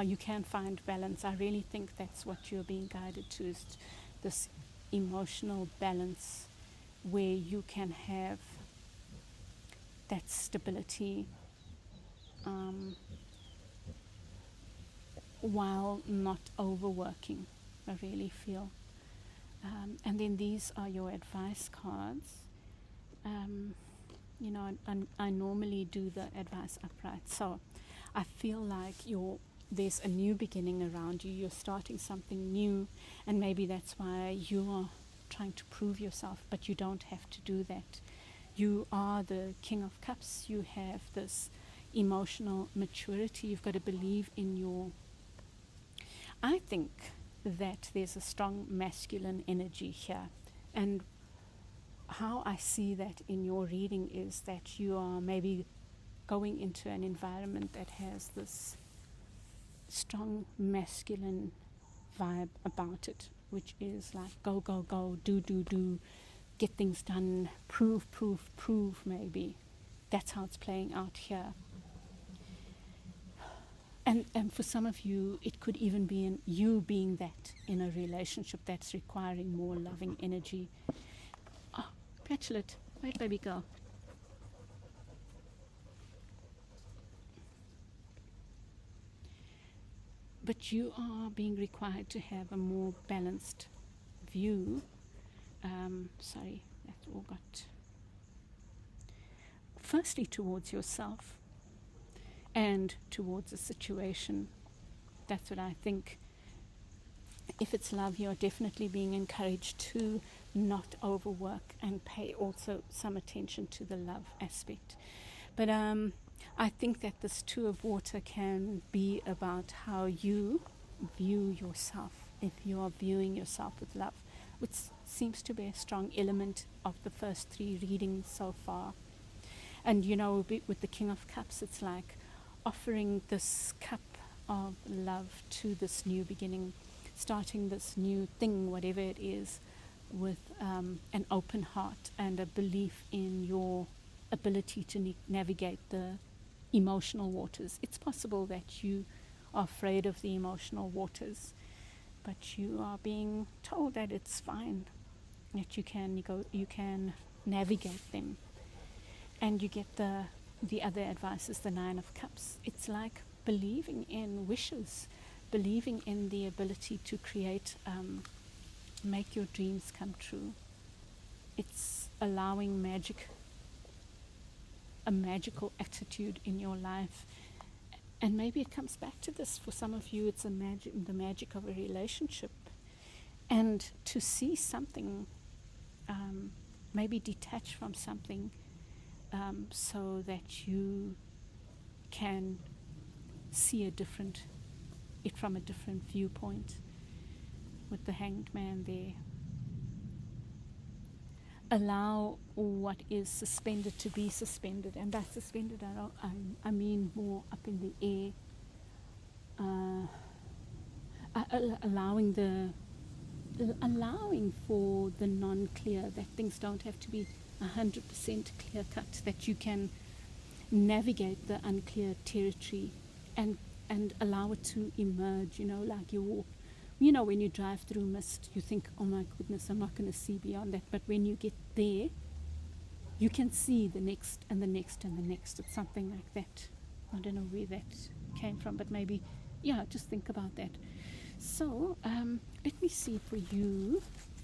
you can find balance. I really think that's what you're being guided to, is this emotional balance where you can have that stability while not overworking, I really feel. And then these are your advice cards. I normally do the advice upright. So I feel like there's a new beginning around you. You're starting something new, and maybe that's why you are trying to prove yourself, but you don't have to do that. You are the King of Cups. You have this emotional maturity. You've got to believe in I think that there's a strong masculine energy here. And how I see that in your reading is that you are maybe going into an environment that has this strong masculine vibe about it, which is like go, go, go, do, get things done, prove, maybe. That's how it's playing out here. And for some of you, it could even be in you being that in a relationship that's requiring more loving energy. Oh, petulant. Wait, baby girl. But you are being required to have a more balanced view. Sorry, that all got... Firstly, towards yourself and towards a situation. That's what I think. If it's love, you're definitely being encouraged to not overwork and pay also some attention to the love aspect. But I think that this Two of Water can be about how you view yourself, if you are viewing yourself with love, which seems to be a strong element of the first three readings so far. And you know, with the King of Cups, it's like offering this cup of love to this new beginning, starting this new thing, whatever it is, with an open heart and a belief in your ability to navigate the emotional waters. It's possible that you are afraid of the emotional waters, but you are being told that it's fine, that you can navigate them. And you get the other advice is the Nine of Cups. It's like believing in wishes, believing in the ability to create, make your dreams come true. It's allowing a magical attitude in your life. And maybe it comes back to this. For some of you, it's the magic of a relationship. And to see something, maybe detach from something, so that you can see it from a different viewpoint, with the Hanged Man there. Allow what is suspended to be suspended, and by suspended I mean more up in the air. Allowing for the non-clear, that things don't have to be 100% clear cut, that you can navigate the unclear territory and allow it to emerge. You know, like when you drive through mist, you think, oh my goodness, I'm not going to see beyond that. But when you get there, you can see the next and the next and the next. It's something like that. I don't know where that came from, but maybe, just think about that. So let me see for you,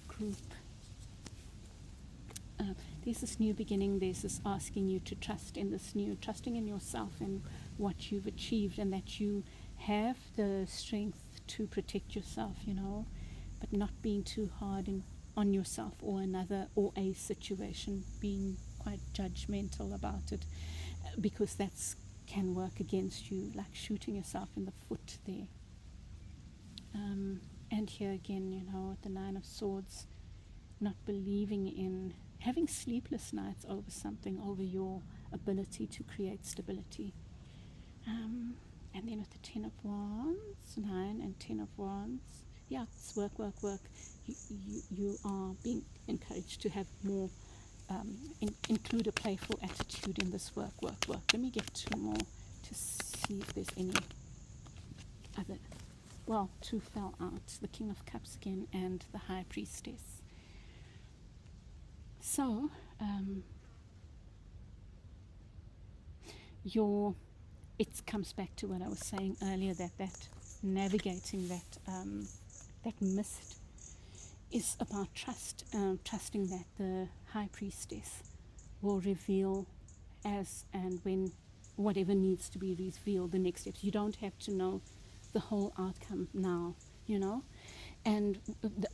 group. There's this new beginning. There's this asking you to trust in this new, trusting in yourself and what you've achieved, and that you have the strength to protect yourself, but not being too hard on yourself or another or a situation, being quite judgmental about it, because that can work against you, like shooting yourself in the foot there. And here again, the Nine of Swords, not believing in having sleepless nights over something, over your ability to create stability. And then with the Ten of Wands, 9 and 10 of Wands, it's work. You are being encouraged to have more, include a playful attitude in this work. Let me get two more to see if there's any other. Well, two fell out, the King of Cups again and the High Priestess. So, it comes back to what I was saying earlier, that navigating that mist is about trust, trusting that the High Priestess will reveal as and when whatever needs to be revealed, the next steps. You don't have to know the whole outcome now, and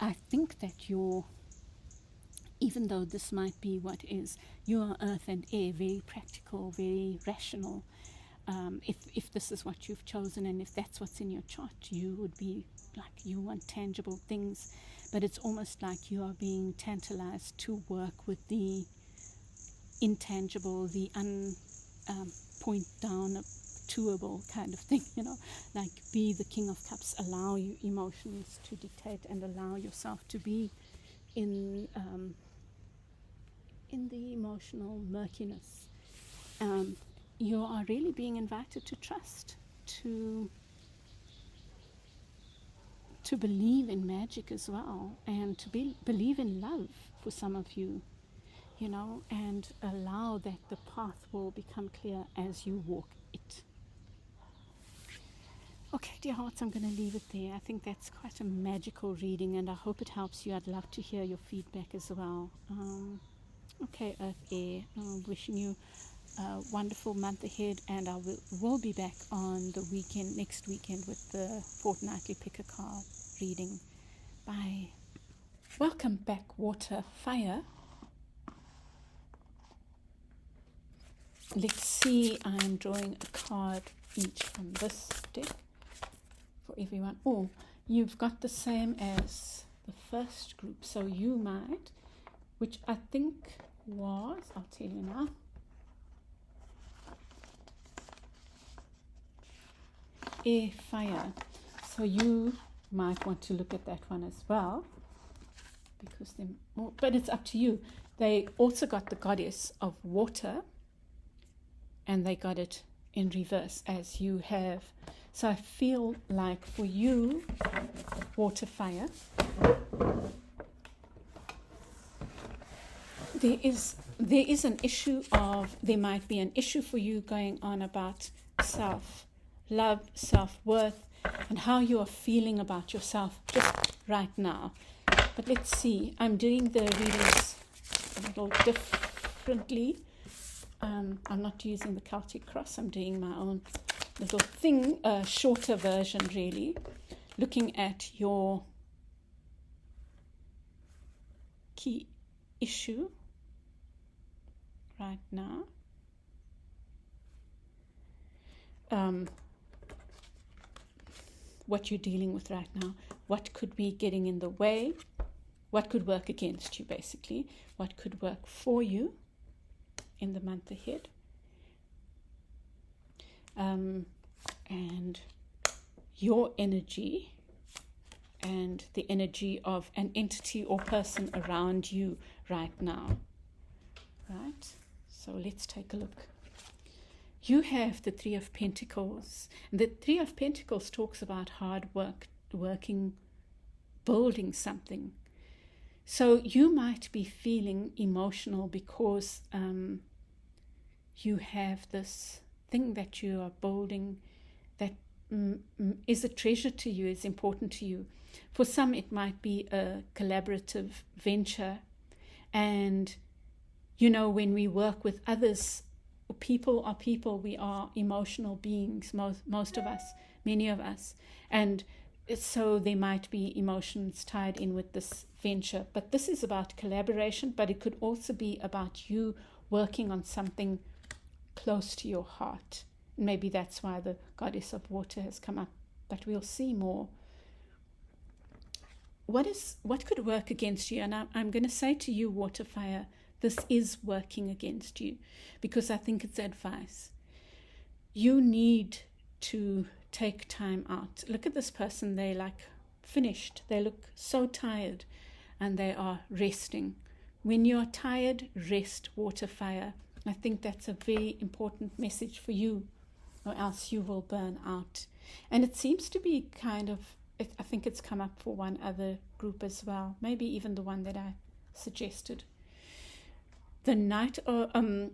I think that even though this might be what is, you are earth and air, very practical, very rational. If this is what you've chosen, and if that's what's in your chart, you would be like, you want tangible things, but it's almost like you are being tantalized to work with the intangible, the point down tourable kind of thing, like be the King of Cups, allow your emotions to dictate and allow yourself to be in the emotional murkiness. You are really being invited to trust, to believe in magic as well, and to believe in love for some of you, and allow that the path will become clear as you walk it. Okay, dear hearts, I'm going to leave it there. I think that's quite a magical reading, and I hope it helps you. I'd love to hear your feedback as well. Okay, Earth Air, wishing you a wonderful month ahead, and I will be back on the weekend, next weekend, with the fortnightly pick a card reading. Bye. Welcome back, Water Fire. Let's see, I'm drawing a card each from this deck for everyone. Oh, you've got the same as the first group, so you might, which I think was, I'll tell you now, Air, Fire. So you might want to look at that one as well, because but it's up to you. They also got the Goddess of Water, and they got it in reverse as you have. So I feel like for you, Water, Fire, there is an issue of, there might be an issue for you going on about self-love, self-worth, and how you are feeling about yourself just right now. But let's see, I'm doing the readings a little differently. I'm not using the Celtic Cross, I'm doing my own little thing, a shorter version really, looking at your key issue right now. What you're dealing with right now, what could be getting in the way, what could work against you basically, what could work for you in the month ahead, and your energy and the energy of an entity or person around you right now. Right? So let's take a look. You have the Three of Pentacles. And the Three of Pentacles talks about hard work, working, building something. So you might be feeling emotional because you have this thing that you are building that is a treasure to you, is important to you. For some, it might be a collaborative venture. And, when we work with others, people are people, we are emotional beings, most of us, many of us. And so there might be emotions tied in with this venture. But this is about collaboration, but it could also be about you working on something close to your heart. Maybe that's why the Goddess of Water has come up, but we'll see more. What could work against you? And I'm going to say to you, Water, Fire, this is working against you, because I think it's advice. You need to take time out. Look at this person, they finished. They look so tired and they are resting. When you are tired, rest, Water, Fire. I think that's a very important message for you, or else you will burn out. And it seems to be I think it's come up for one other group as well, maybe even the one that I suggested. The Knight of,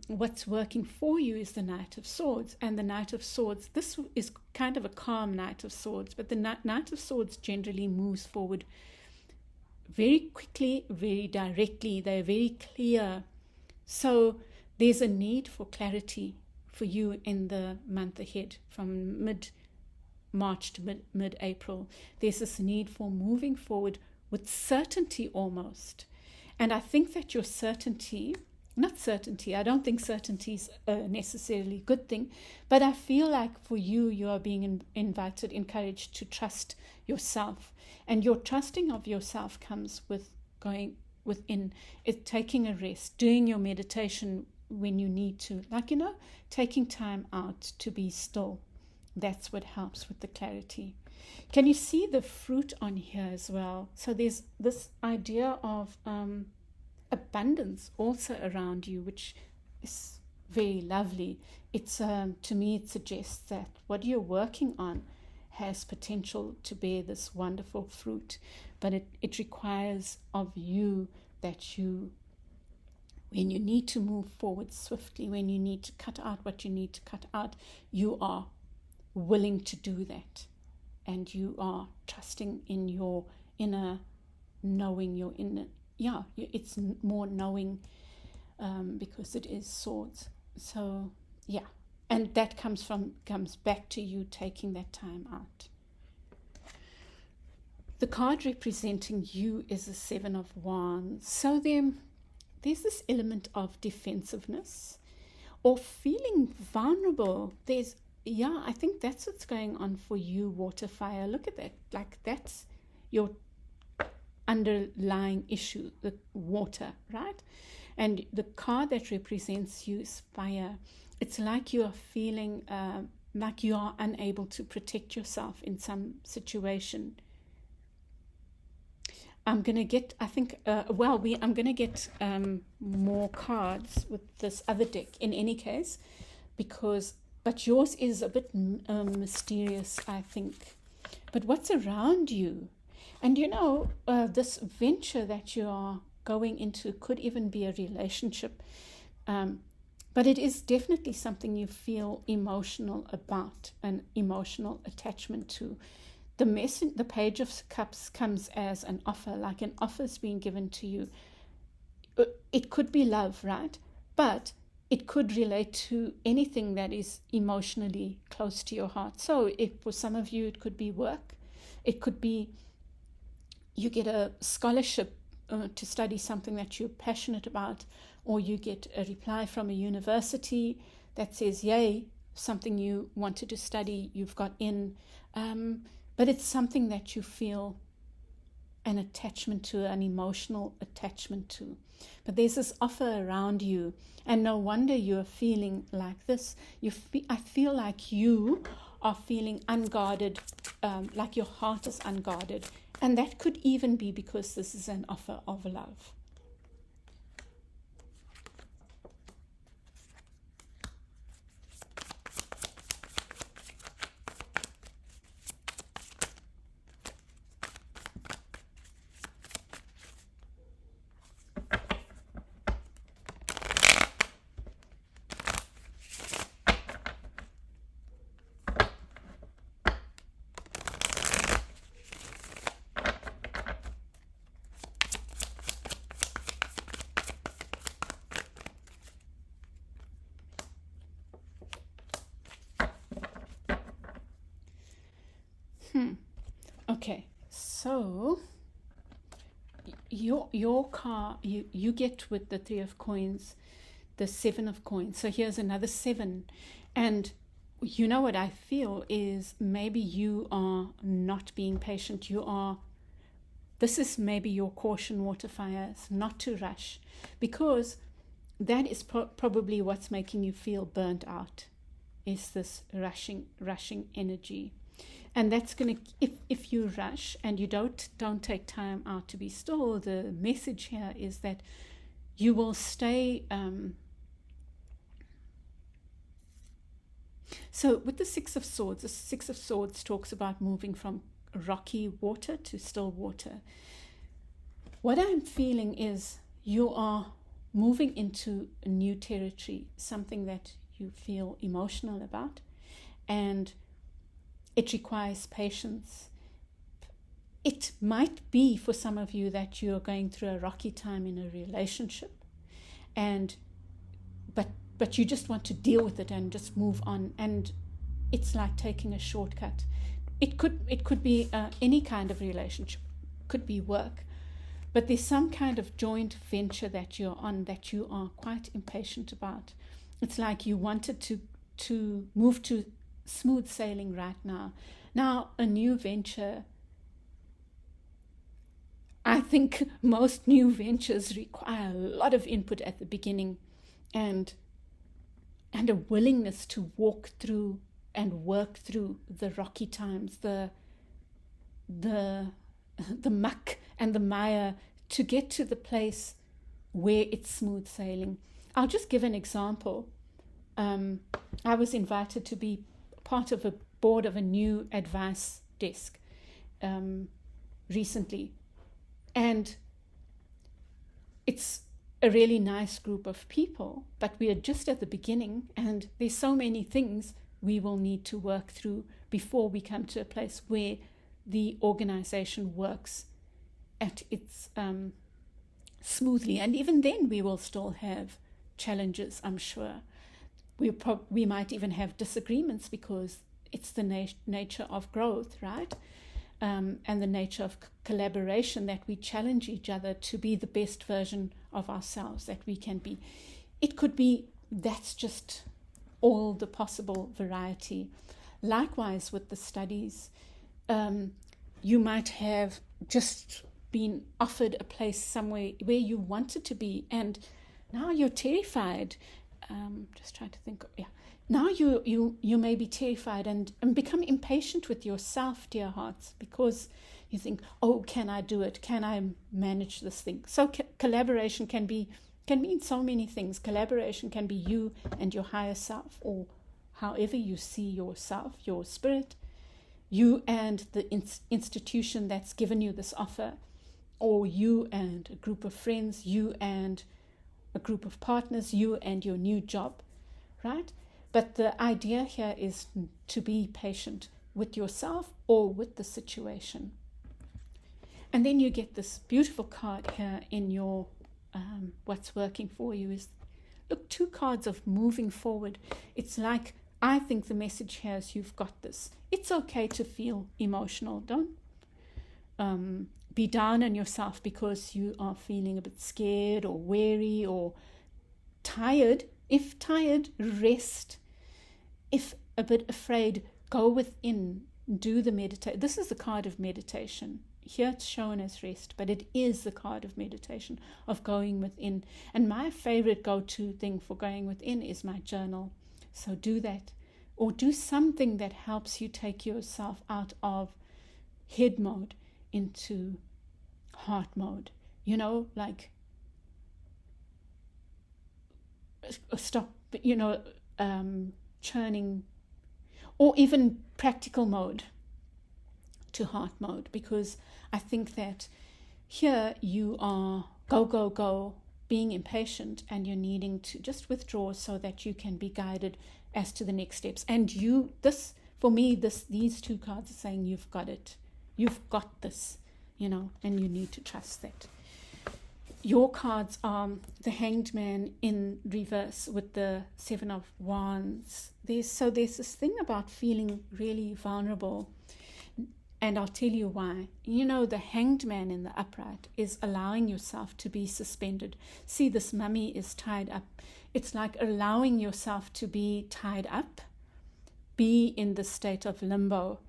what's working for you is the Knight of Swords. And the Knight of Swords, this is kind of a calm Knight of Swords, but the Knight of Swords generally moves forward very quickly, very directly. They're very clear. So there's a need for clarity for you in the month ahead, from mid-March to mid-April. There's this need for moving forward with certainty almost. And I think that your certainty, I don't think certainty is necessarily a good thing, but I feel like for you, you are being invited, encouraged to trust yourself. And your trusting of yourself comes with going within, taking a rest, doing your meditation when you need to, like, taking time out to be still. That's what helps with the clarity. Can you see the fruit on here as well? So there's this idea of abundance also around you, which is very lovely. It's to me, it suggests that what you're working on has potential to bear this wonderful fruit, but it requires of you that you, when you need to move forward swiftly, when you need to cut out what you need to cut out, you are willing to do that, and you are trusting in your inner knowing, your inner, it's more knowing, because it is swords. So yeah, and that comes back to you taking that time out. The card representing you is the Seven of Wands. So there's this element of defensiveness or feeling vulnerable. I think that's what's going on for you, water fire. Look at that. Like, that's your underlying issue, the water, right? And the card that represents you is fire. It's like you are feeling like you are unable to protect yourself in some situation. I'm going to get, I think, I'm going to get more cards with this other deck in any case, but yours is a bit mysterious, I think. But what's around you? And this venture that you are going into could even be a relationship, but it is definitely something you feel emotional about, an emotional attachment to. The Page of Cups comes as an offer, like an offer is being given to you. It could be love, right? But it could relate to anything that is emotionally close to your heart. So for some of you, it could be work. It could be you get a scholarship to study something that you're passionate about, or you get a reply from a university that says, yay, something you wanted to study, you've got in. But it's something that you feel an attachment to, an emotional attachment to. But there's this offer around you, and no wonder you're feeling like this. I feel like you are feeling unguarded, like your heart is unguarded. And that could even be because this is an offer of love. Okay, so your car, you get with the Three of Coins, the Seven of Coins. So here's another 7. And what I feel is maybe you are not being patient. This is maybe your caution, water fires, not to rush, because that is probably what's making you feel burnt out, is this rushing energy. And that's going to, if you rush and you don't take time out to be still, the message here is that you will stay. So with the Six of Swords talks about moving from rocky water to still water. What I'm feeling is you are moving into a new territory, something that you feel emotional about, and it requires patience. It might be for some of you that you're going through a rocky time in a relationship, but you just want to deal with it and just move on, and it's like taking a shortcut. It could be any kind of relationship, could be work, but there's some kind of joint venture that you're on that you are quite impatient about. It's like you wanted to move to smooth sailing right now. Now, a new venture, I think most new ventures require a lot of input at the beginning. and a willingness to walk through and work through the rocky times, the muck and the mire, to get to the place where it's smooth sailing. I'll just give an example. I was invited to be part of a board of a new advice desk recently, and it's a really nice group of people, but we are just at the beginning, and there's so many things we will need to work through before we come to a place where the organization works at its smoothly. And even then we will still have challenges, I'm sure. We might even have disagreements, because it's the nature of growth, right? And the nature of collaboration, that we challenge each other to be the best version of ourselves that we can be. It could be, that's just all the possible variety. Likewise with the studies, you might have just been offered a place somewhere where you wanted to be, and now you're terrified. Just trying to think. Yeah, now you may be terrified and become impatient with yourself, dear hearts, because you think, oh, can I do it? Can I manage this thing? So collaboration can mean so many things. Collaboration can be you and your higher self, or however you see yourself, your spirit, you and the institution that's given you this offer, or you and a group of friends, you and a group of partners, you and your new job, right? But the idea here is to be patient with yourself or with the situation. And then you get this beautiful card here in your what's working for you is, look, 2 cards of moving forward. It's like, I think the message here is, you've got this. It's okay to feel emotional. Don't be down on yourself because you are feeling a bit scared or weary or tired. If tired, rest. If a bit afraid, go within, do the meditation. This is the card of meditation. Here it's shown as rest, but it is the card of meditation, of going within. And my favorite go-to thing for going within is my journal. So do that, or do something that helps you take yourself out of head mode into heart mode. Like stop, churning, or even practical mode to heart mode, because I think that here you are go, being impatient, and you're needing to just withdraw so that you can be guided as to the next steps. And these 2 cards are saying, you've got it, you've got this, and you need to trust that. Your cards are the Hanged Man in reverse with the 7 of Wands. There's this thing about feeling really vulnerable, and I'll tell you why. The Hanged Man in the upright is allowing yourself to be suspended. See, this mummy is tied up. It's like allowing yourself to be tied up, be in the state of limbo,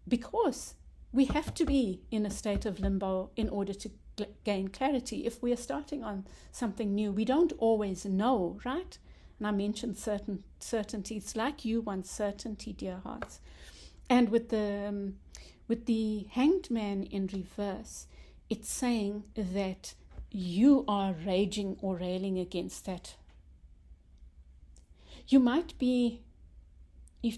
because we have to be in a state of limbo in order to gain clarity. If we are starting on something new, we don't always know, right? And I mentioned certainty. It's like you want certainty, dear hearts. And with the Hanged Man in reverse, it's saying that you are raging or railing against that. You've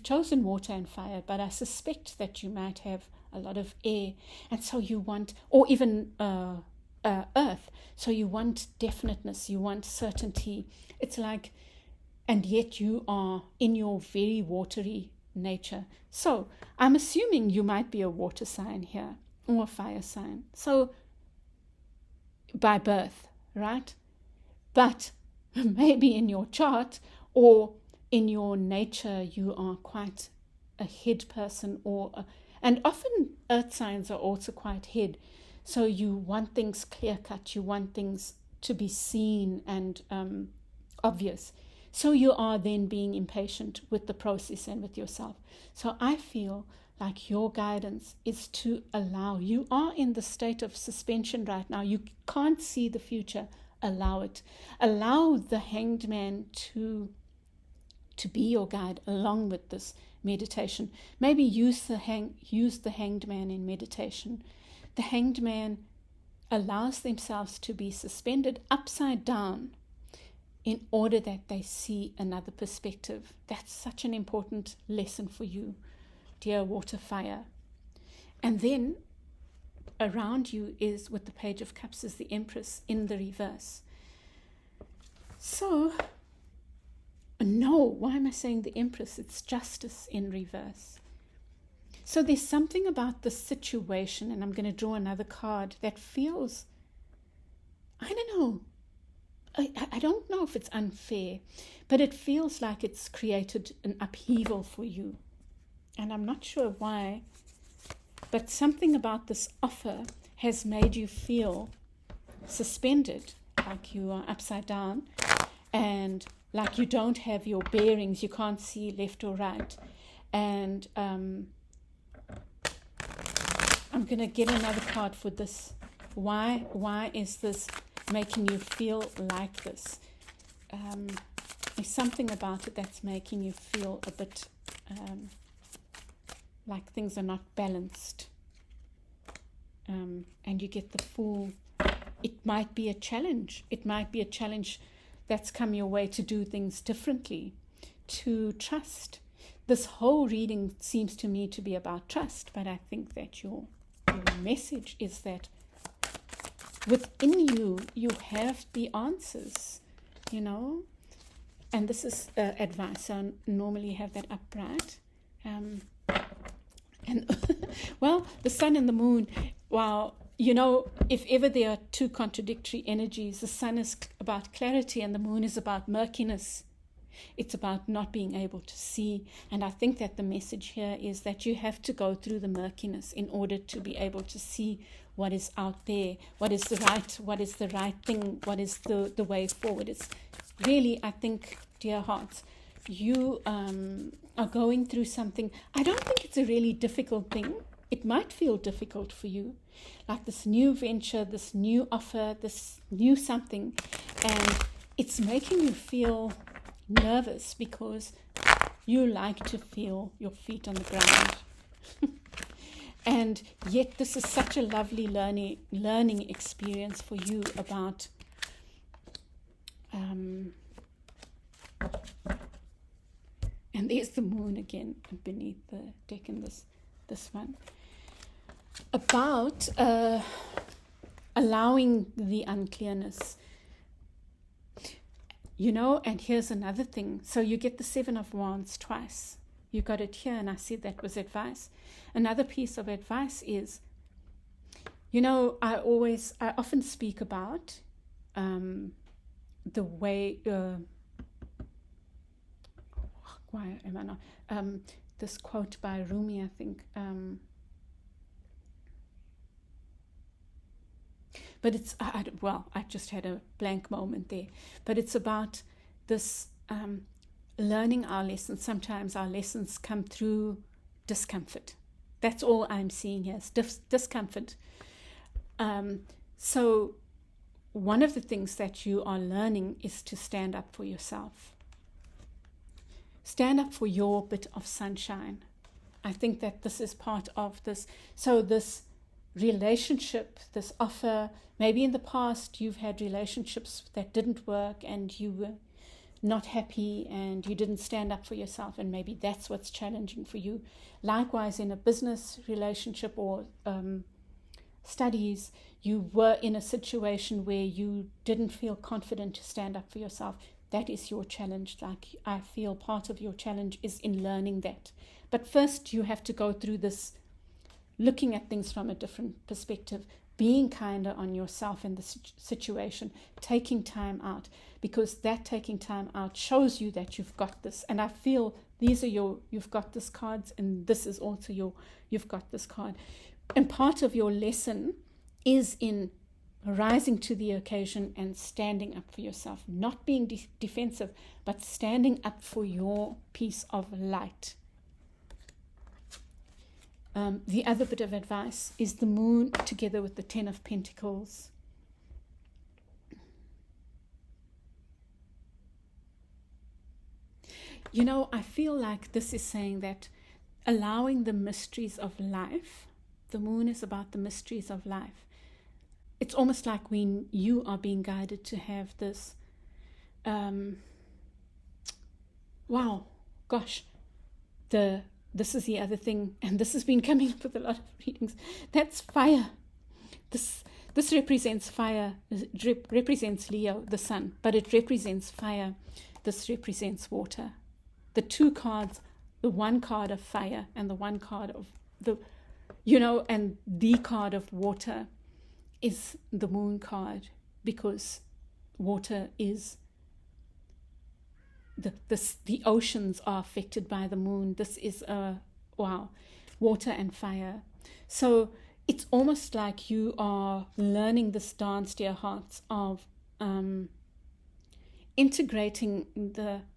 chosen water and fire, but I suspect that you might have a lot of air, and so you want, or even earth, so you want definiteness, you want certainty. It's like, and yet you are in your very watery nature. So I'm assuming you might be a water sign here, or a fire sign, so by birth, right? But maybe in your chart or in your nature you are quite a head person, and often earth signs are also quite head. So you want things clear cut, you want things to be seen and obvious. So you are then being impatient with the process and with yourself. So I feel like your guidance is to allow, you are in the state of suspension right now. You can't see the future. allow it. Allow the Hanged Man to be your guide along with this meditation. Maybe use the Hanged Man in meditation. The Hanged Man allows themselves to be suspended upside down in order that they see another perspective. That's such an important lesson for you, dear water fire. And then around you is, with the Page of Cups, is the Empress in the reverse. So, no, why am I saying the Empress? It's Justice in reverse. So there's something about the situation, and I'm going to draw another card, that feels, I don't know, I don't know if it's unfair, but it feels like it's created an upheaval for you. And I'm not sure why, but something about this offer has made you feel suspended, like you are upside down, and like you don't have your bearings, you can't see left or right. And I'm going to get another card for this. Why is this making you feel like this? There's something about it that's making you feel a bit like things are not balanced. And you get the Fool. It might be a challenge. It might be a challenge that's come your way to do things differently, to trust. This whole reading seems to me to be about trust, but I think that your message is that within you, you have the answers, you know. And this is advice. I normally have that upright. And well, the sun and the moon, wow, you know, if ever there are two contradictory energies, the sun is about clarity and the moon is about murkiness. It's about not being able to see. And I think that the message here is that you have to go through the murkiness in order to be able to see what is out there, what is the right thing, what is the way forward. It's really, I think, dear hearts, you are going through something. I don't think it's a really difficult thing. It might feel difficult for you, like this new venture, this new offer, this new something, and it's making you feel nervous because you like to feel your feet on the ground. And yet this is such a lovely learning experience for you about and there's the moon again beneath the deck in this one, about allowing the unclearness, you know. And here's another thing. So you get the Seven of Wands twice. You got it here, and I said that was advice. Another piece of advice is, you know, I often speak about the way, why am I not, this quote by Rumi, I think, but it's, I just had a blank moment there, but it's about this learning our lessons. Sometimes our lessons come through discomfort. That's all I'm seeing here is discomfort. So one of the things that you are learning is to stand up for yourself. Stand up for your bit of sunshine. I think that this is part of this. So this relationship, this offer, maybe in the past you've had relationships that didn't work and you were not happy and you didn't stand up for yourself, and maybe that's what's challenging for you. Likewise, in a business relationship or studies, you were in a situation where you didn't feel confident to stand up for yourself. That is your challenge. Like, I feel part of your challenge is in learning that. But first you have to go through this, looking at things from a different perspective, being kinder on yourself in the situation, taking time out, because that taking time out shows you that you've got this. And I feel these are your you've got this cards, and this is also your you've got this card. And part of your lesson is in rising to the occasion and standing up for yourself, not being defensive, but standing up for your piece of light. The other bit of advice is the moon together with the Ten of Pentacles. I feel like this is saying that allowing the mysteries of life, the moon is about the mysteries of life. It's almost like when you are being guided to have this, wow, gosh, this is the other thing, and this has been coming up with a lot of readings. That's fire. This represents fire. It represents Leo, the sun, but it represents fire. This represents water. The two cards, the one card of fire and the one card of and the card of water is the moon card, because water is the oceans are affected by the moon. This is water and fire. So it's almost like you are learning this dance, dear hearts, of integrating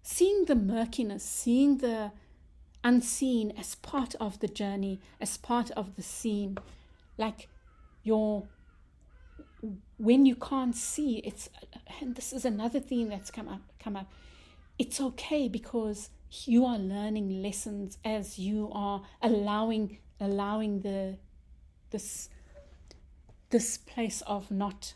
seeing the murkiness, seeing the unseen as part of the journey, as part of the scene. Like when you can't see, and this is another theme that's come up. It's okay, because you are learning lessons as you are allowing this place of not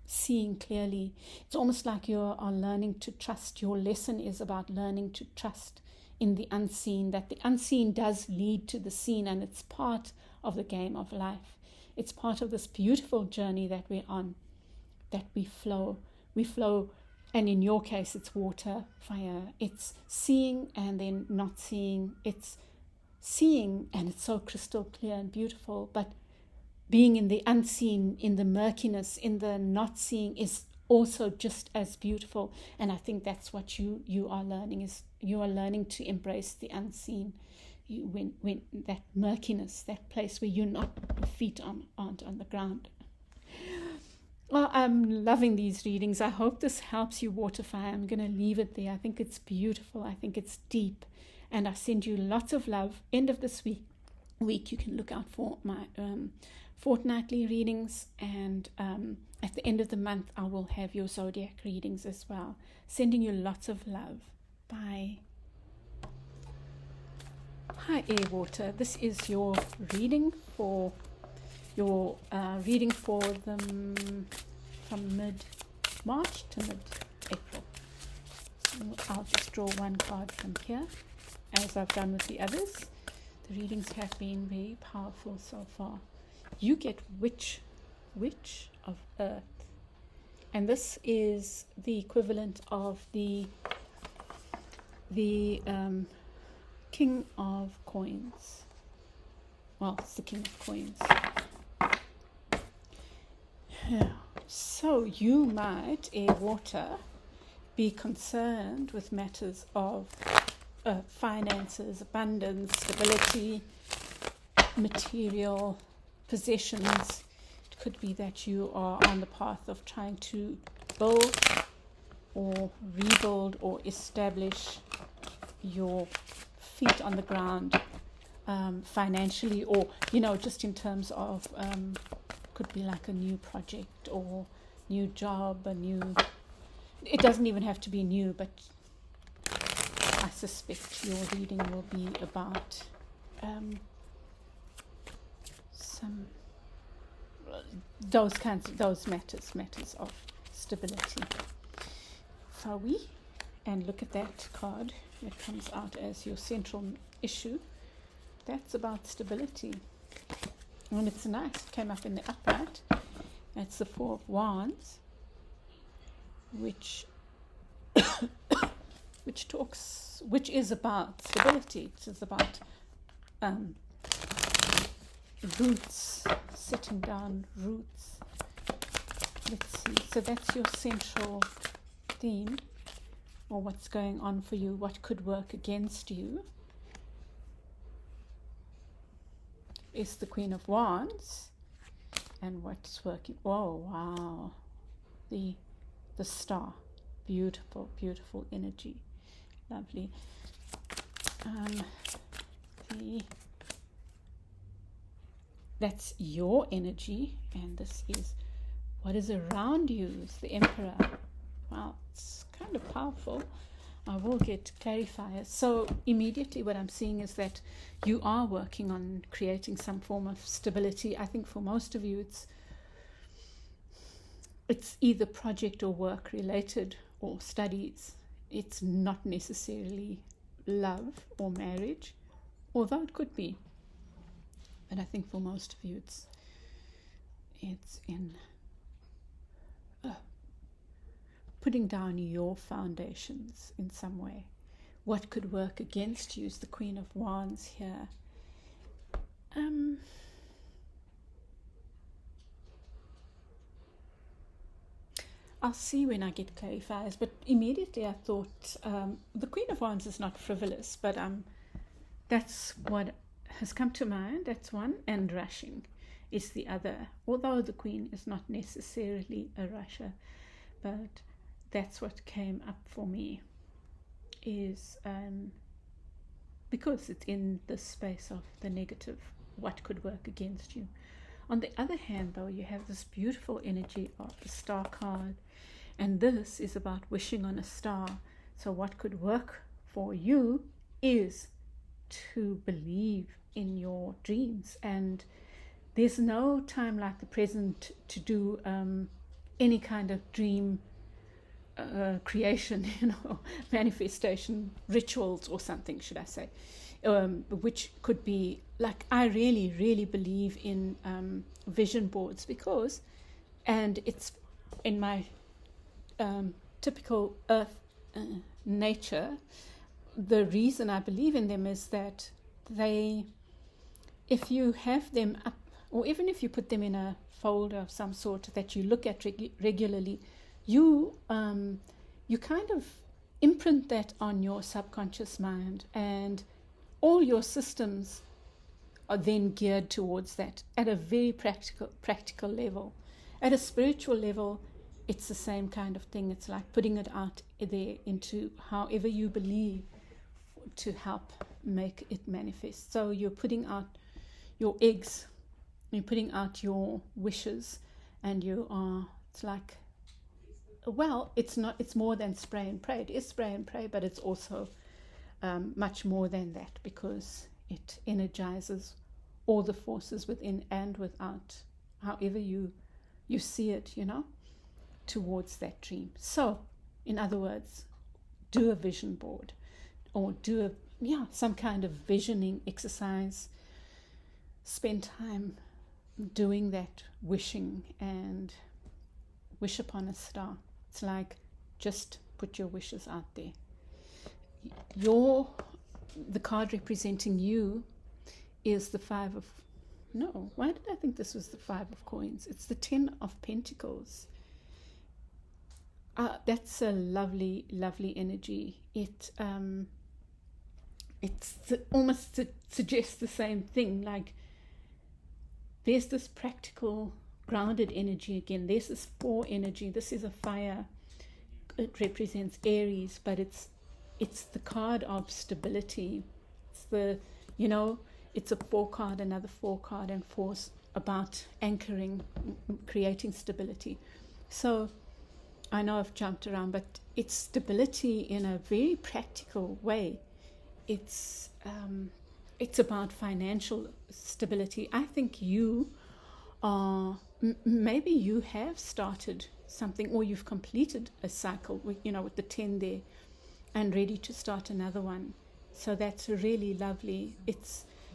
seeing clearly. It's almost like you are learning to trust. Your lesson is about learning to trust in the unseen, that the unseen does lead to the seen, and it's part of the game of life. It's part of this beautiful journey that we're on, that we flow, and in your case, it's water, fire. It's seeing and then not seeing. It's seeing, and it's so crystal clear and beautiful, but being in the unseen, in the murkiness, in the not seeing is also just as beautiful. And I think that's what you are learning, is you are learning to embrace the unseen. When that murkiness, that place where your feet aren't on the ground. Well, I'm loving these readings. I hope this helps you, Waterfire. I'm going to leave it there. I think it's beautiful. I think it's deep. And I send you lots of love. End of this week you can look out for my fortnightly readings. And at the end of the month, I will have your zodiac readings as well. Sending you lots of love. Bye. Hi, Air Water. This is your reading for them from mid-March to mid-April. I'll just draw one card from here, as I've done with the others. The readings have been very powerful so far. You get Witch of Earth. And this is the equivalent of the King of Coins. Well, it's the King of Coins. So you might, Air Water, be concerned with matters of finances, abundance, stability, material possessions. It could be that you are on the path of trying to build or rebuild or establish your feet on the ground financially, or just in terms of could be like a new project or new job, it doesn't even have to be new, but I suspect your reading will be about those matters of stability. Fawi, and look at that card. It comes out as your central issue. That's about stability. And it's nice. It came up in the upright. It's the Four of Wands, which is about stability. It is about roots, sitting down, roots. Let's see. So that's your central theme, or what's going on for you, what could work against you. Is the Queen of Wands, and what's working. Oh wow, the Star, beautiful energy, lovely. That's your energy, and this is what is around you. Is the Emperor. Wow, it's kind of powerful. I will get clarifiers. So immediately what I'm seeing is that you are working on creating some form of stability. I think for most of you it's either project or work related or studies. It's not necessarily love or marriage, although it could be. But I think for most of you it's in putting down your foundations in some way. What could work against you is the Queen of Wands here. I'll see when I get clarifiers, but immediately I thought the Queen of Wands is not frivolous, but that's what has come to mind. That's one, and rushing is the other, although the Queen is not necessarily a rusher, but that's what came up for me, is because it's in the space of the negative, what could work against you. On the other hand, though, you have this beautiful energy of the Star card, and this is about wishing on a star. So what could work for you is to believe in your dreams, and there's no time like the present to do any kind of dream creation, manifestation rituals or something, should I say, which could be like, I really, really believe in vision boards, because, and it's in my typical earth nature, the reason I believe in them is that they, if you have them up, or even if you put them in a folder of some sort that you look at regularly, you kind of imprint that on your subconscious mind, and all your systems are then geared towards that at a very practical level. At a spiritual level, it's the same kind of thing. It's like putting it out there into however you believe to help make it manifest. So you're putting out your eggs, you're putting out your wishes, and it's like, well, it's more than spray and pray. It is spray and pray, but it's also much more than that, because it energizes all the forces within and without, however you see it, towards that dream. So, in other words, do a vision board, or do some kind of visioning exercise. Spend time doing that, wishing, and wish upon a star. It's like, just put your wishes out there. The card representing you is the why did I think this was the 5 of coins? It's the 10 of pentacles. That's a lovely, lovely energy. It almost suggests the same thing. Like, there's this practical, grounded energy again. There's this 4 energy. This is a fire. It represents Aries, but it's the card of stability. It's it's a 4 card, another 4 card, and 4's about anchoring, creating stability. So I know I've jumped around, but it's stability in a very practical way. It's about financial stability. I think you are, maybe you have started something, or you've completed a cycle with the 10 there, and ready to start another one. So that's really lovely.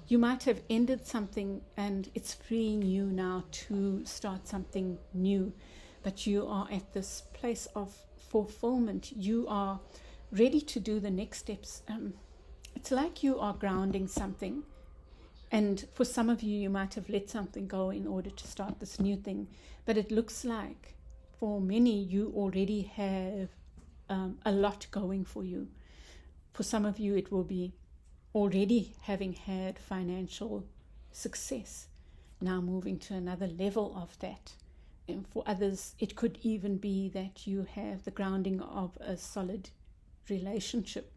You might have ended something, and it's freeing you now to start something new. But you are at this place of fulfillment. You are ready to do the next steps. It's like you are grounding something. And for some of you, you might have let something go in order to start this new thing. But it looks like for many, you already have a lot going for you. For some of you, it will be already having had financial success, now moving to another level of that. And for others, it could even be that you have the grounding of a solid relationship,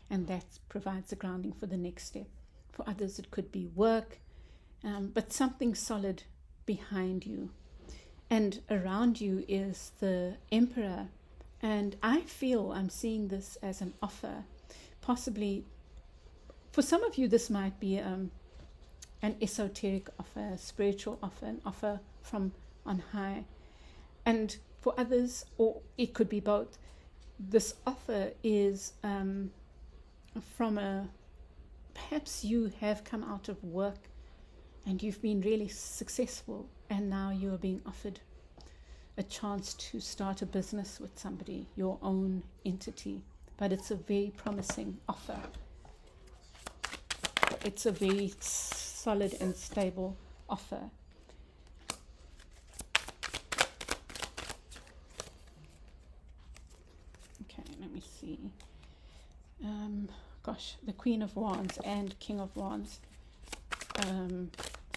and that provides the grounding for the next step. For others, it could be work, but something solid behind you. And around you is the Emperor, And I feel I'm seeing this as an offer. Possibly, for some of you, this might be an esoteric offer, a spiritual offer, an offer from on high. And for others, or it could be both, this offer is from perhaps you have come out of work and you've been really successful, and now you are being offered a chance to start a business with somebody, your own entity. But it's a very promising offer. It's a very solid and stable offer. Okay, let me see. Gosh, the Queen of Wands and King of Wands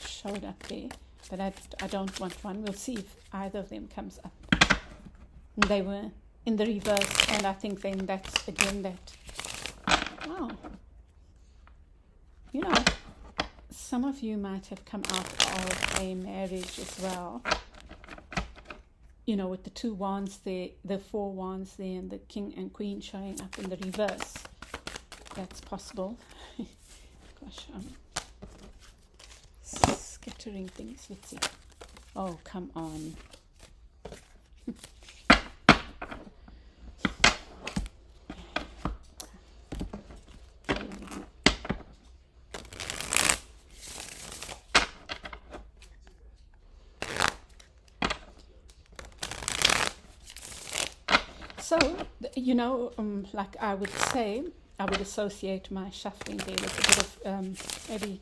showed up there, but I don't want one. We'll see if either of them comes up. And they were in the reverse, and I think then that's again that, wow, you know, some of you might have come out of a marriage as well, you know, with the 2 wands there, the 4 wands there, and the King and Queen showing up in the reverse. That's possible. Gosh, I'm scattering things. Let's see. Oh, come on. So, you know, like I would say, I would associate my shuffling there with a bit of maybe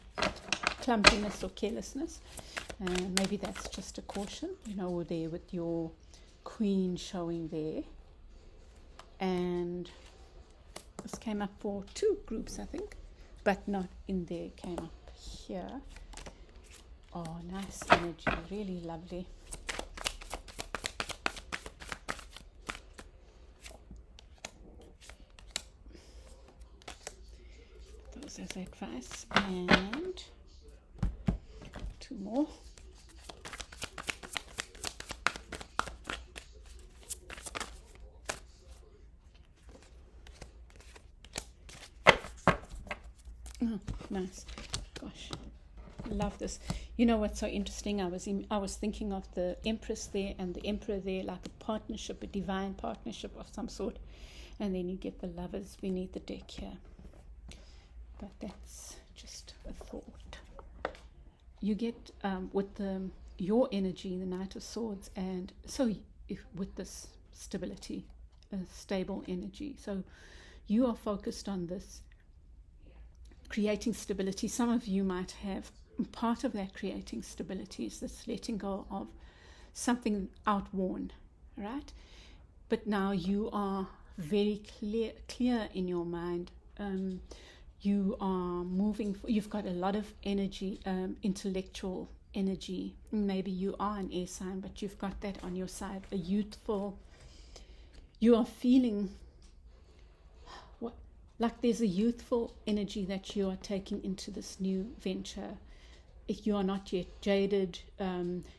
clumsiness or carelessness. And maybe that's just a caution, you know, there with your Queen showing there. And this came up for 2 groups, I think, but not in there, came up here. Oh, nice energy, really lovely. Those as advice. And 2 more. Oh, nice. Gosh, love this. You know what's so interesting? I was thinking of the Empress there and the Emperor there, like a partnership, a divine partnership of some sort. And then you get the Lovers beneath the deck here. But that's just a thought. You get with your energy, the Knight of Swords, and so with this stability, a stable energy. So you are focused on this, creating stability. Some of you might have part of that creating stability is this letting go of something outworn, right? But now you are very clear in your mind. You are moving, you've got a lot of energy, intellectual energy. Maybe you are an air sign, but you've got that on your side, a youthful, you are feeling like there's a youthful energy that you are taking into this new venture. If you are not yet jaded,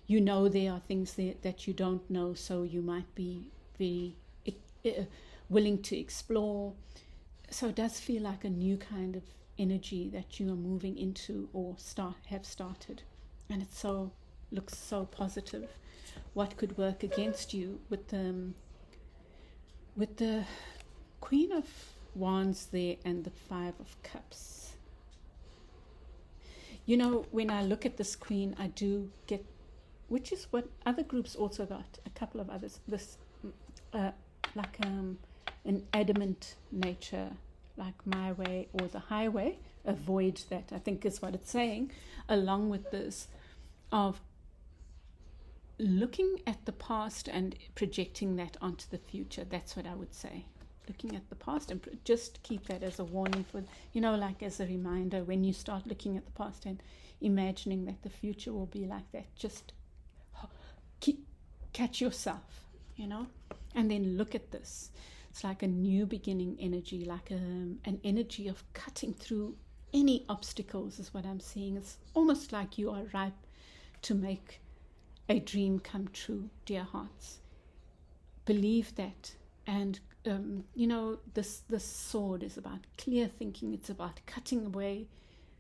you know there are things there that you don't know, so you might be very willing to explore. So it does feel like a new kind of energy that you are moving into or have started. And it looks so positive. What could work against you with the Queen of Wands there and the 5 of Cups? You know, when I look at this Queen, I do get, which is what other groups also got, a couple of others, this like an adamant nature, like my way or the highway, avoid that, I think is what it's saying, along with this of looking at the past and projecting that onto the future. That's what I would say. Looking at the past, and just keep that as a warning for, you know, like as a reminder when you start looking at the past and imagining that the future will be like that. Just catch yourself, you know, and then look at this. It's like a new beginning energy, like an energy of cutting through any obstacles is what I'm seeing. It's almost like you are ripe to make a dream come true, dear hearts. Believe that And this sword is about clear thinking. It's about cutting away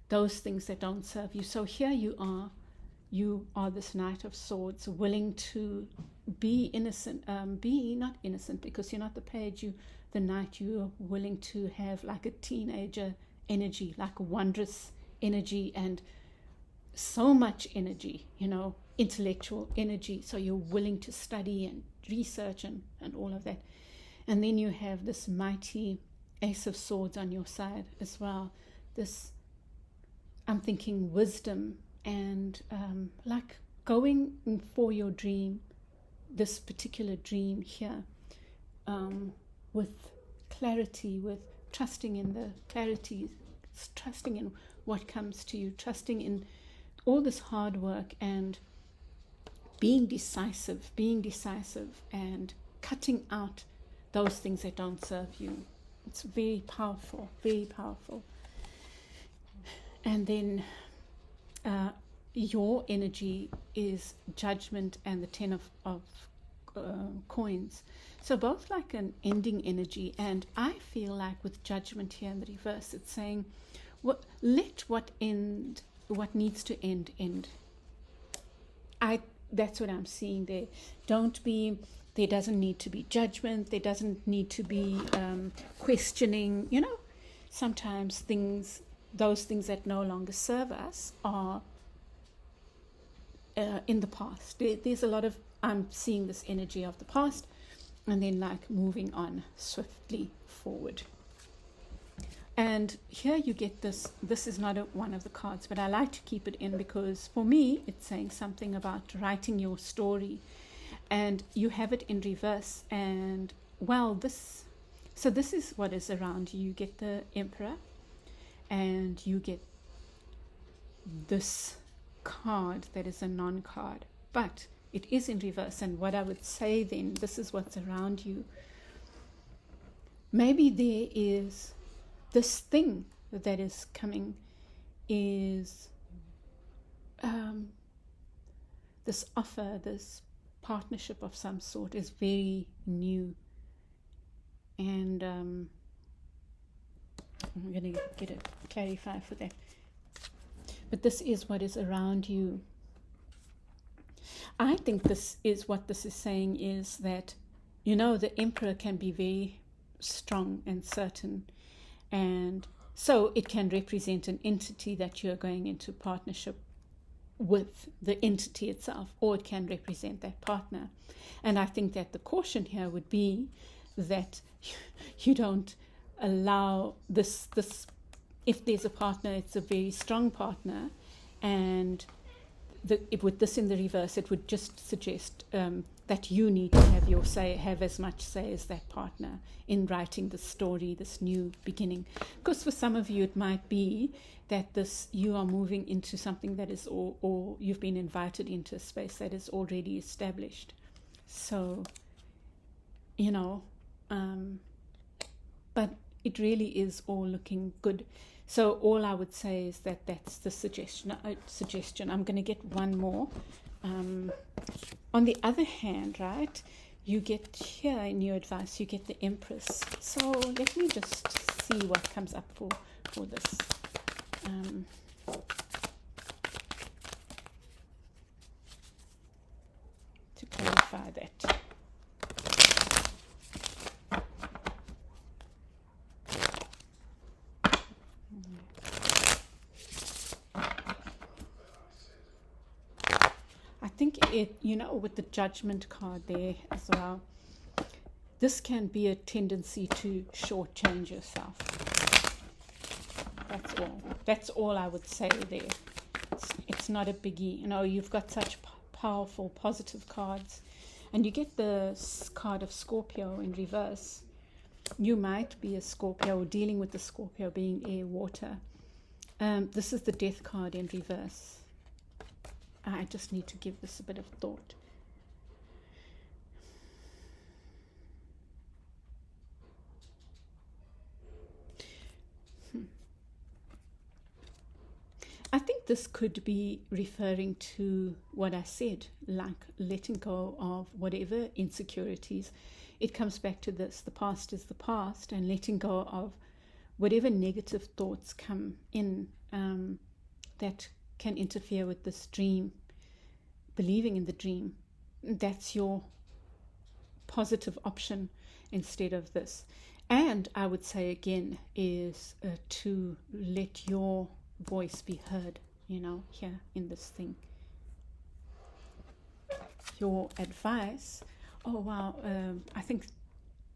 those things that don't serve you. So here you are this Knight of Swords, willing to be innocent, be not innocent because you're not the page, the knight. You're willing to have like a teenager energy, like a wondrous energy, and so much energy, intellectual energy. So you're willing to study and research and all of that. And then you have this mighty Ace of Swords on your side as well. This, I'm thinking, wisdom and like going for your dream, this particular dream here, with clarity, with trusting in the clarity, trusting in what comes to you, trusting in all this hard work, and being decisive and cutting out those things that don't serve you. It's very powerful, very powerful. And then your energy is judgment and the 10 of coins. So both like an ending energy, and I feel like with judgment here in the reverse, it's saying, let what needs to end. That's what I'm seeing there. There doesn't need to be judgment. There doesn't need to be questioning. Sometimes those things that no longer serve us are in the past. There's a lot of, I'm seeing this energy of the past, and then like moving on swiftly forward. And here you get this is not one of the cards, but I like to keep it in because for me it's saying something about writing your story, and you have it in reverse. And this is what is around you. You get the Emperor, and you get this card that is a non-card, but it is in reverse. And what I would say then, this is what's around you. Maybe there is this thing that is coming, is this offer, this partnership of some sort is very new. And I'm going to get it clarified for that. But this is what is around you. I think this is what this is saying, is that, the Emperor can be very strong and certain. And so it can represent an entity that you're going into partnership with, the entity itself, or it can represent that partner. And I think that the caution here would be that you don't allow this if there's a partner, it's a very strong partner, and with this in the reverse, it would just suggest that you need to have as much say as that partner in writing the story, this new beginning. Because for some of you, it might be that you are moving into something that is, or you've been invited into a space that is already established. So, but it really is all looking good. So all I would say is that that's the suggestion. I'm going to get one more. On the other hand, right, you get here in your advice, you get the Empress. So let me just see what comes up for this. To clarify that. I think with the Judgment card there as well, this can be a tendency to shortchange yourself. That's all I would say there. It's not a biggie. You've got such powerful, positive cards. And you get the card of Scorpio in reverse. You might be a Scorpio, or dealing with the Scorpio being air, water. This is the Death card in reverse. I just need to give this a bit of thought. I think this could be referring to what I said, like letting go of whatever insecurities it comes back to this: the past is the past, and letting go of whatever negative thoughts come in that can interfere with this dream, believing in the dream. That's your positive option instead of this. And I would say again is to let your voice be heard, here in this thing. Your advice, oh wow, I think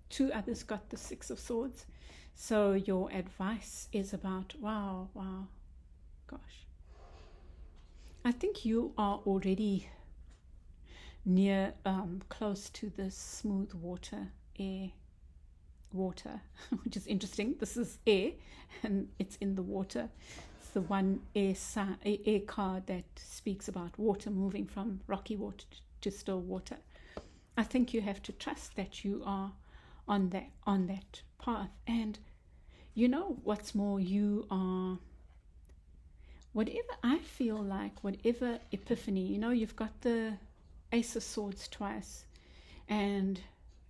2 others got the 6 of Swords. So your advice is about, wow, gosh. I think you are already near, close to the smooth water, which is interesting. This is air, and it's in the water. It's the one air card that speaks about water moving from rocky water to still water. I think you have to trust that you are on that path. And what's more, you are, whatever I feel like, whatever epiphany, you've got the Ace of Swords twice, and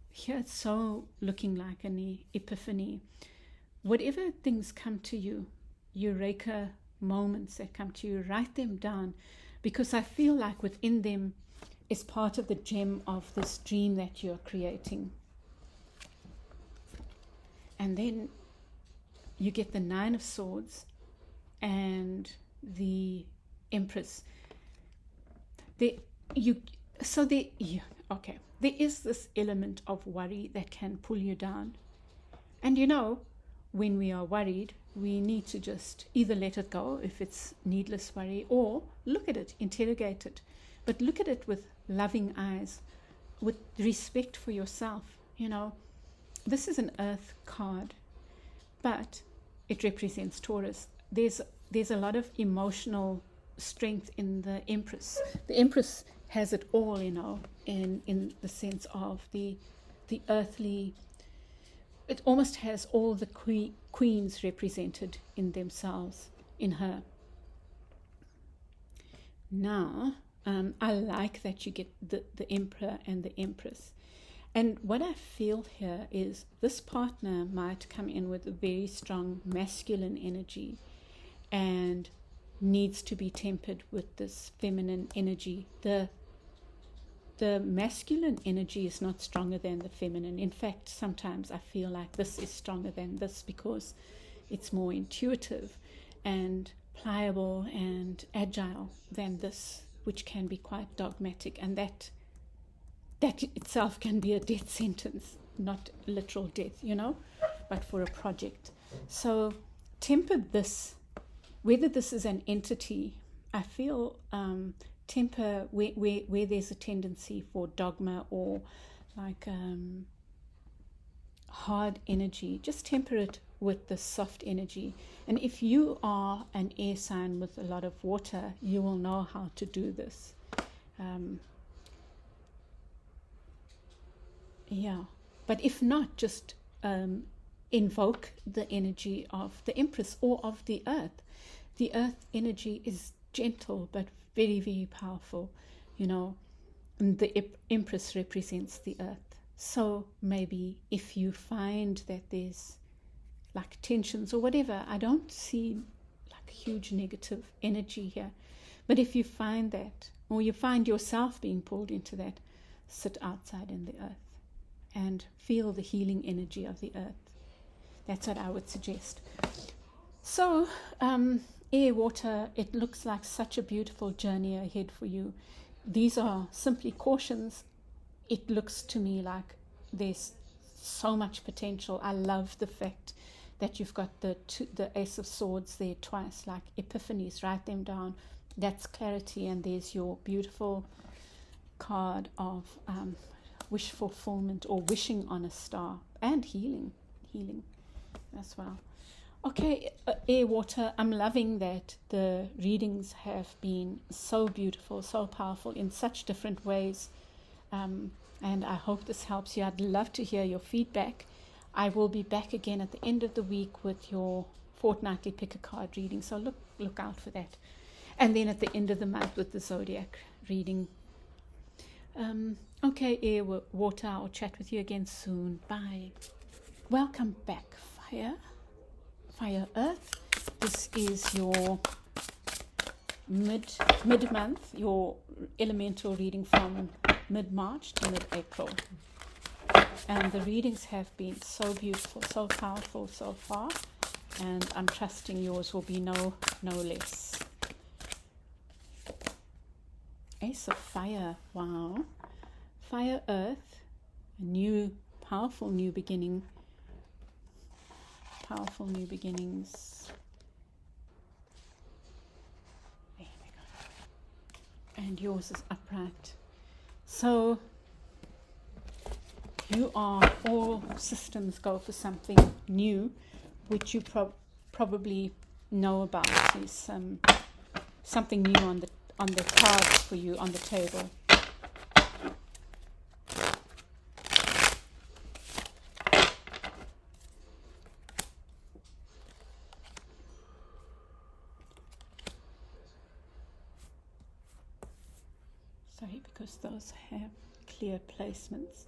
here it's so looking like an epiphany. Whatever things come to you, eureka moments that come to you, write them down, because I feel like within them is part of the gem of this dream that you're creating. And then you get the 9 of Swords and the Empress. There is this element of worry that can pull you down. And when we are worried, we need to just either let it go if it's needless worry, or look at it, interrogate it. But look at it with loving eyes, with respect for yourself. This is an Earth card, but it represents Taurus. There's a lot of emotional strength in the Empress. The Empress has it all, in the sense of the earthly. It almost has all the queens represented in themselves, in her. Now, I like that you get the Emperor and the Empress. And what I feel here is this partner might come in with a very strong masculine energy and needs to be tempered with this feminine energy. The masculine energy is not stronger than the feminine. In fact, sometimes I feel like this is stronger than this because it's more intuitive and pliable and agile than this, which can be quite dogmatic, and that itself can be a death sentence, not literal death, but for a project. So temper this, whether this is an entity, I feel temper where there's a tendency for dogma or like hard energy, just temper it with the soft energy. And if you are an air sign with a lot of water, you will know how to do this. But if not, just invoke the energy of the Empress or of the Earth. The Earth energy is gentle but very, very powerful, and the Empress represents the Earth. So maybe if you find that there's like tensions or whatever, I don't see like huge negative energy here, but if you find that, or you find yourself being pulled into that, sit outside in the Earth and feel the healing energy of the Earth. That's what I would suggest. So air, water, it looks like such a beautiful journey ahead for you. These are simply cautions. It looks to me like there's so much potential. I love the fact that you've got the Ace of Swords there twice, like epiphanies. Write them down. That's clarity. And there's your beautiful card of wish fulfillment, or wishing on a star, and healing as well. Okay, air, water, I'm loving that the readings have been so beautiful, so powerful in such different ways, and I hope this helps you. I'd love to hear your feedback. I will be back again at the end of the week with your fortnightly pick a card reading, so look out for that. And then at the end of the month with the zodiac reading. Okay, air, water, I'll chat with you again soon. Bye. Welcome back, Fire Earth. This is your mid-month, your elemental reading from mid-March to mid-April. And the readings have been so beautiful, so powerful so far, and I'm trusting yours will be no less. Ace of Fire, wow. Fire Earth, a new, powerful new beginning. Powerful new beginnings. There we go. And yours is upright. So you are all systems go for something new, which you probably know about. There's something new on the cards for you on the table. Sorry, because those have clear placements.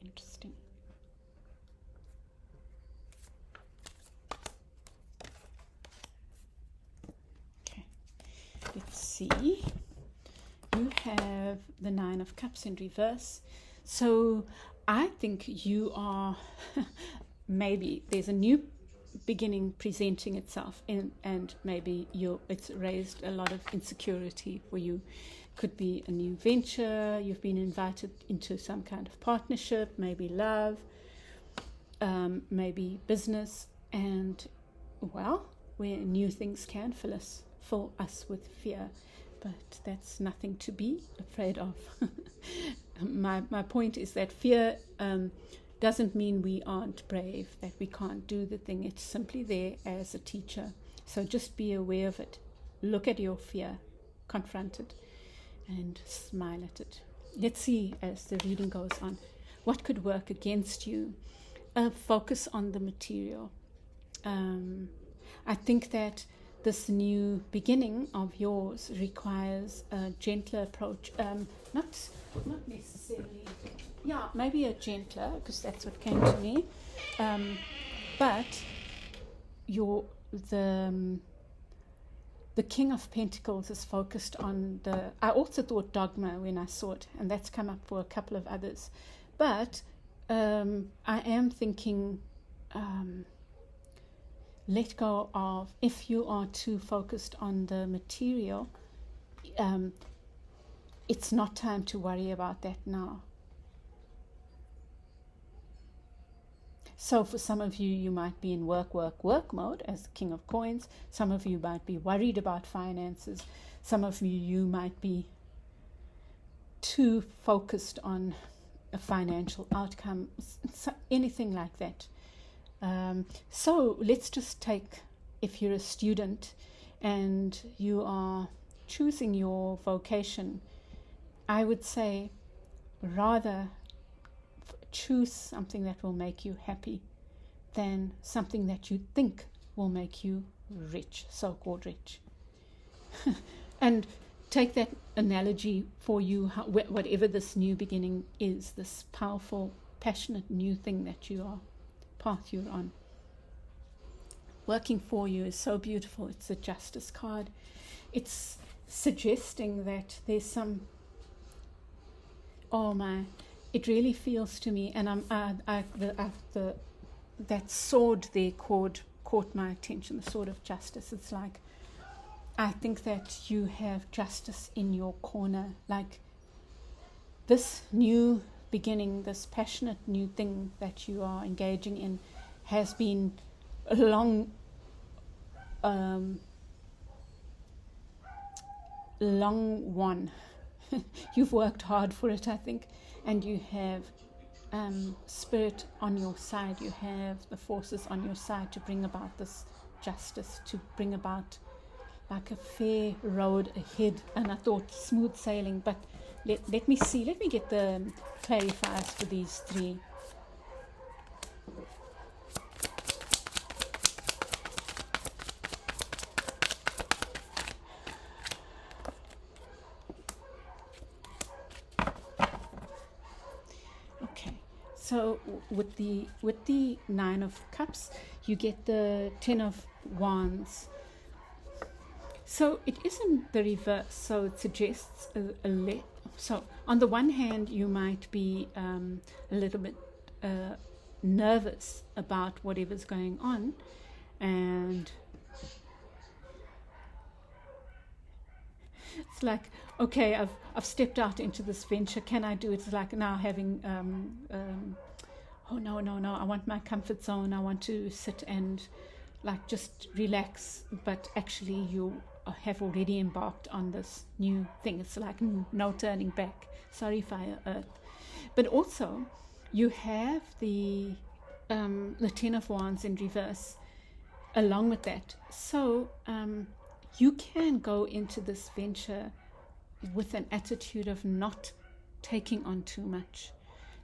Interesting. Okay, let's see. You have the Nine of Cups in reverse. So I think you are, maybe there's a new beginning presenting itself and maybe it's raised a lot of insecurity for you. Could be a new venture, you've been invited into some kind of partnership, maybe love, maybe business, and well, where new things can fill us with fear, but that's nothing to be afraid of. My point is that fear doesn't mean we aren't brave, that we can't do the thing. It's simply there as a teacher. So just be aware of it. Look at your fear, confront it, and smile at it. Let's see, as the reading goes on, what could work against you. Focus on the material. I think that this new beginning of yours requires a gentler approach. Not necessarily, yeah, maybe a gentler, because that's what came to me. But the King of Pentacles is focused on I also thought dogma when I saw it, and that's come up for a couple of others. But I am thinking, let go of, if you are too focused on the material, it's not time to worry about that now. So for some of you, you might be in work mode as the King of Coins. Some of you might be worried about finances. Some of you might be too focused on a financial outcome, anything like that. So let's just take, if you're a student and you are choosing your vocation, I would say rather choose something that will make you happy than something that you think will make you rich, so-called rich. And take that analogy for you, whatever this new beginning is, this powerful, passionate new thing that path you're on. Working for you is so beautiful. It's a Justice card. It's suggesting that there's some, it really feels to me, and that sword there caught my attention, the sword of justice. It's like, I think that you have justice in your corner, like this new beginning, this passionate new thing that you are engaging in has been a long one. You've worked hard for it, I think, and you have spirit on your side. You have the forces on your side to bring about this justice, to bring about like a fair road ahead. And I thought smooth sailing, but let me see. Let me get the clarifiers for these three. So with the Nine of Cups, you get the Ten of Wands. So it isn't the reverse. So it suggests so on the one hand, you might be a little bit nervous about whatever's going on, and it's like, okay, I've stepped out into this venture. Can I do it? It's like now having oh no, I want my comfort zone. I want to sit and like just relax. But actually, you have already embarked on this new thing. It's like no turning back. Sorry, Fire Earth. But also, you have the Ten of Wands in reverse along with that. So you can go into this venture with an attitude of not taking on too much,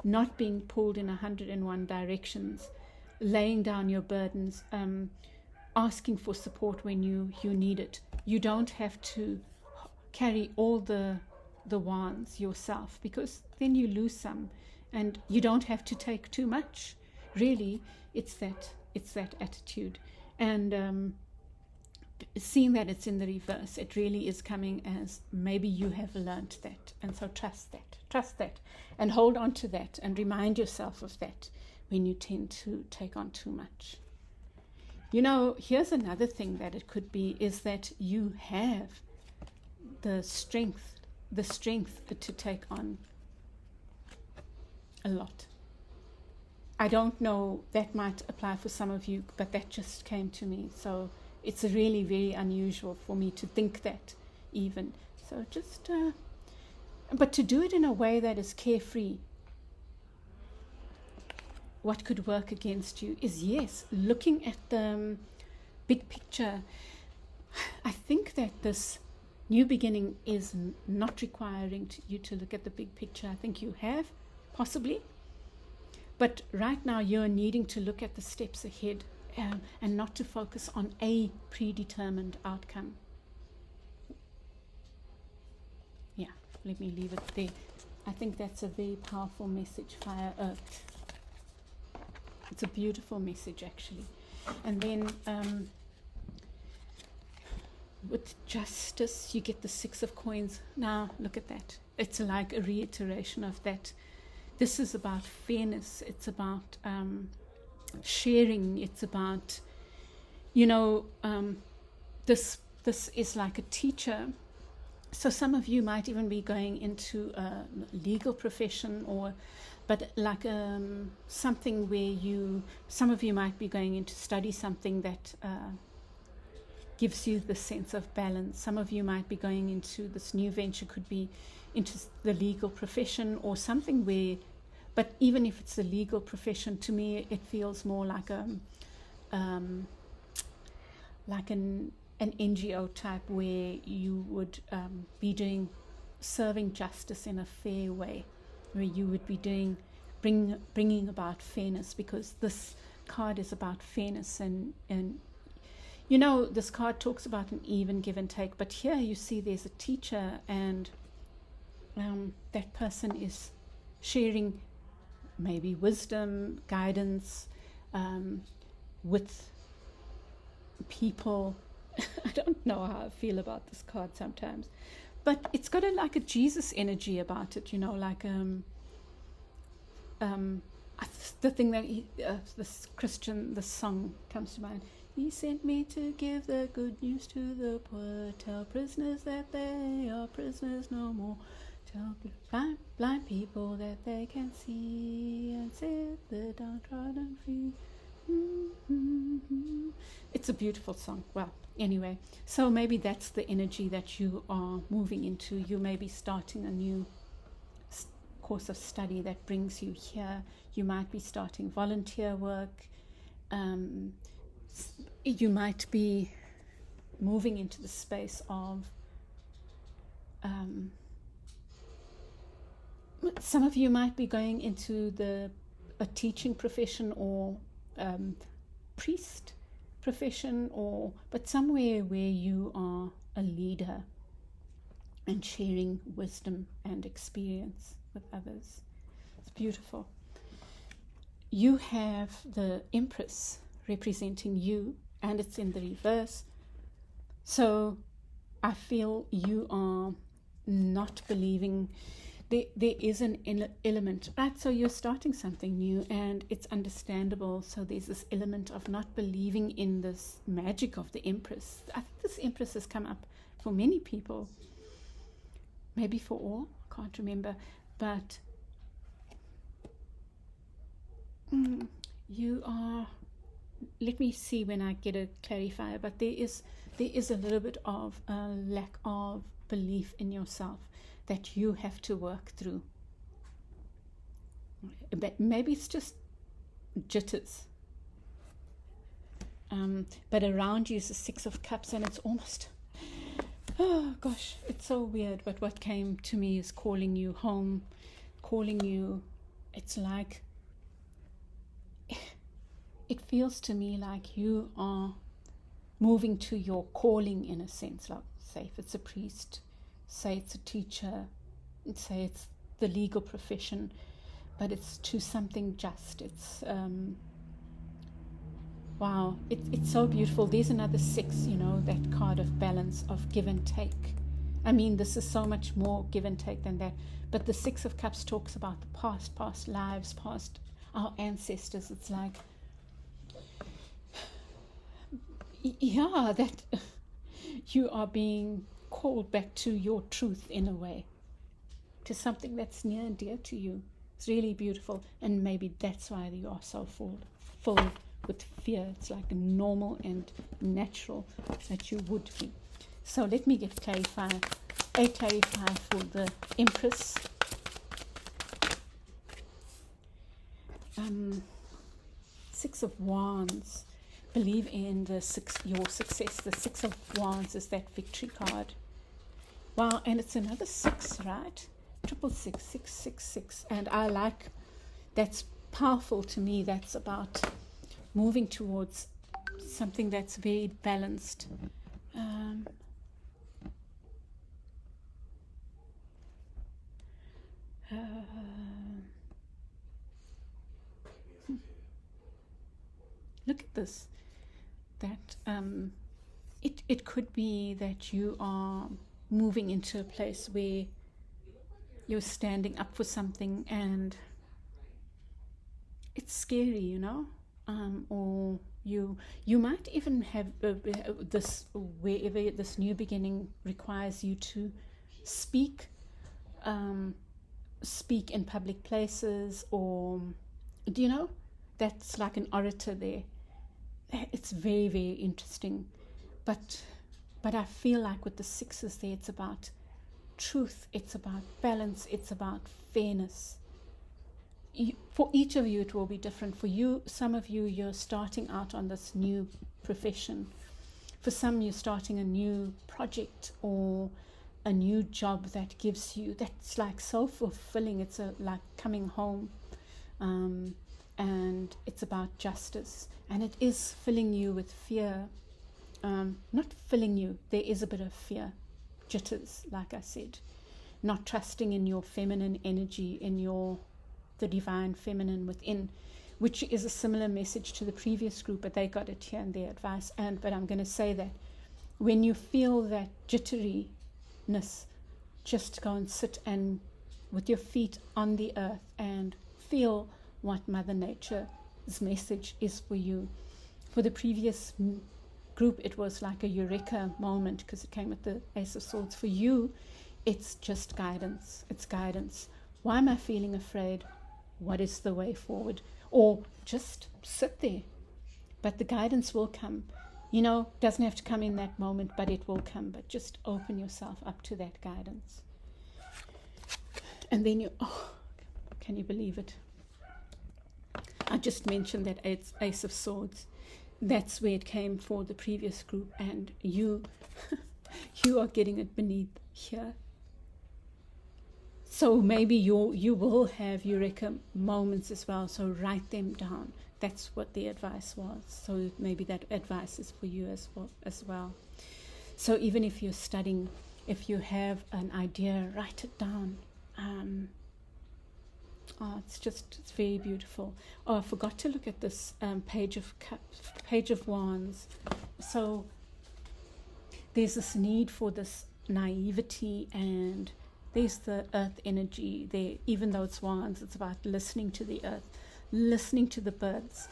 not being pulled in 101 directions, laying down your burdens, asking for support when you need it. You don't have to carry all the wands yourself, because then you lose some, and you don't have to take too much. Really, it's that attitude. And seeing that it's in the reverse, it really is coming as maybe you have learned that. And so trust that, and hold on to that, and remind yourself of that when you tend to take on too much. You know, here's another thing that it could be, is that you have the strength to take on a lot. I don't know, that might apply for some of you, but that just came to me. So it's really very unusual for me to think that even. So just, but to do it in a way that is carefree. What could work against you is, yes, looking at the big picture. I think that this new beginning is not requiring you to look at the big picture. I think you have, possibly. But right now you're needing to look at the steps ahead, and not to focus on a predetermined outcome. Yeah, let me leave it there. I think that's a very powerful message, Fire Earth. It's a beautiful message, actually. And then with Justice, you get the Six of Coins. Now, look at that. It's like a reiteration of that. This is about fairness. It's about sharing. It's about, this is like a teacher. So some of you might even be going into a legal profession, but like something where some of you might be going in to study something that gives you the sense of balance. Some of you might be going into this new venture, could be into the legal profession or something where, but even if it's a legal profession, to me it feels more like an NGO type, where you would be serving justice in a fair way, where you would be bringing about fairness, because this card is about fairness, and this card talks about an even give and take, but here you see there's a teacher, and that person is sharing maybe wisdom, guidance with people. I don't know how I feel about this card sometimes, but it's got like a Jesus energy about it, like the thing that this song comes to mind. He sent me to give the good news to the poor, tell prisoners that they are prisoners no more, tell blind people that they can see, and set the downtrodden free. It's a beautiful song. Well, anyway, so maybe that's the energy that you are moving into. You may be starting a new course of study that brings you here. You might be starting volunteer work. You might be moving into the space of some of you might be going into a teaching profession, or priest profession, but somewhere where you are a leader and sharing wisdom and experience with others. It's beautiful. you have the Empress representing you, and it's in the reverse. So I feel you are not believing. There is an element, right? So you're starting something new, and it's understandable. So there's this element of not believing in this magic of the Empress. I think this Empress has come up for many people, maybe for all, I can't remember, but you are, let me see when I get a clarifier, but there is a little bit of a lack of belief in yourself that you have to work through. But maybe it's just jitters. But around you is the Six of Cups, and it's almost, oh gosh, it's so weird. But what came to me is calling you home, calling you. It's like, it feels to me like you are moving to your calling in a sense. Like, say if it's a priest, say it's a teacher, say it's the legal profession, but it's to something just. It's wow, it's so beautiful. There's another 6, that card of balance, of give and take. I mean, this is so much more give and take than that, but the 6 of Cups talks about the past lives, past our ancestors. It's like, yeah, that you are being called back to your truth in a way, to something that's near and dear to you. It's really beautiful, and maybe that's why you are so filled with fear. It's like normal and natural that you would be. So let me get a clarifier for the Empress. Six of Wands. Believe in your success. The 6 of Wands is that victory card. Wow, and it's another 6, right? 666, 666. And I like, that's powerful to me. That's about moving towards something that's very balanced. Look at this. That it could be that you are moving into a place where you're standing up for something, and it's scary, or you might even have this, wherever this new beginning requires you to speak in public places, or that's like an orator there. It's very, very interesting, but I feel like with the 6s there, it's about truth, it's about balance, it's about fairness. For each of you it will be different. For you, some of you, you're starting out on this new profession. For some, you're starting a new project or a new job that gives you, that's like so fulfilling. It's like coming home, and it's about justice, and it is filling you with fear. Not filling you, there is a bit of fear, jitters, like I said, not trusting in your feminine energy, in the divine feminine within, which is a similar message to the previous group, but they got it here in their advice. But I'm going to say that when you feel that jitteriness, just go and sit and with your feet on the earth and feel what Mother Nature's message is for you. For the previous group, it was like a eureka moment because it came with the Ace of Swords. For you, it's just guidance. It's guidance. Why am I feeling afraid? What is the way forward? Or just sit there. But the guidance will come. Doesn't have to come in that moment, but it will come. But just open yourself up to that guidance. And then can you believe it? I just mentioned that Ace of Swords. That's where it came for the previous group, and you are getting it beneath here. So maybe you will have eureka moments as well, so write them down. That's what the advice was. So maybe that advice is for you as well. So even if you're studying, if you have an idea, write it down. Oh, it's very beautiful. Oh, I forgot to look at this page of cups, page of wands. So there's this need for this naivety, and there's the earth energy there. Even though it's wands, it's about listening to the earth, listening to the birds,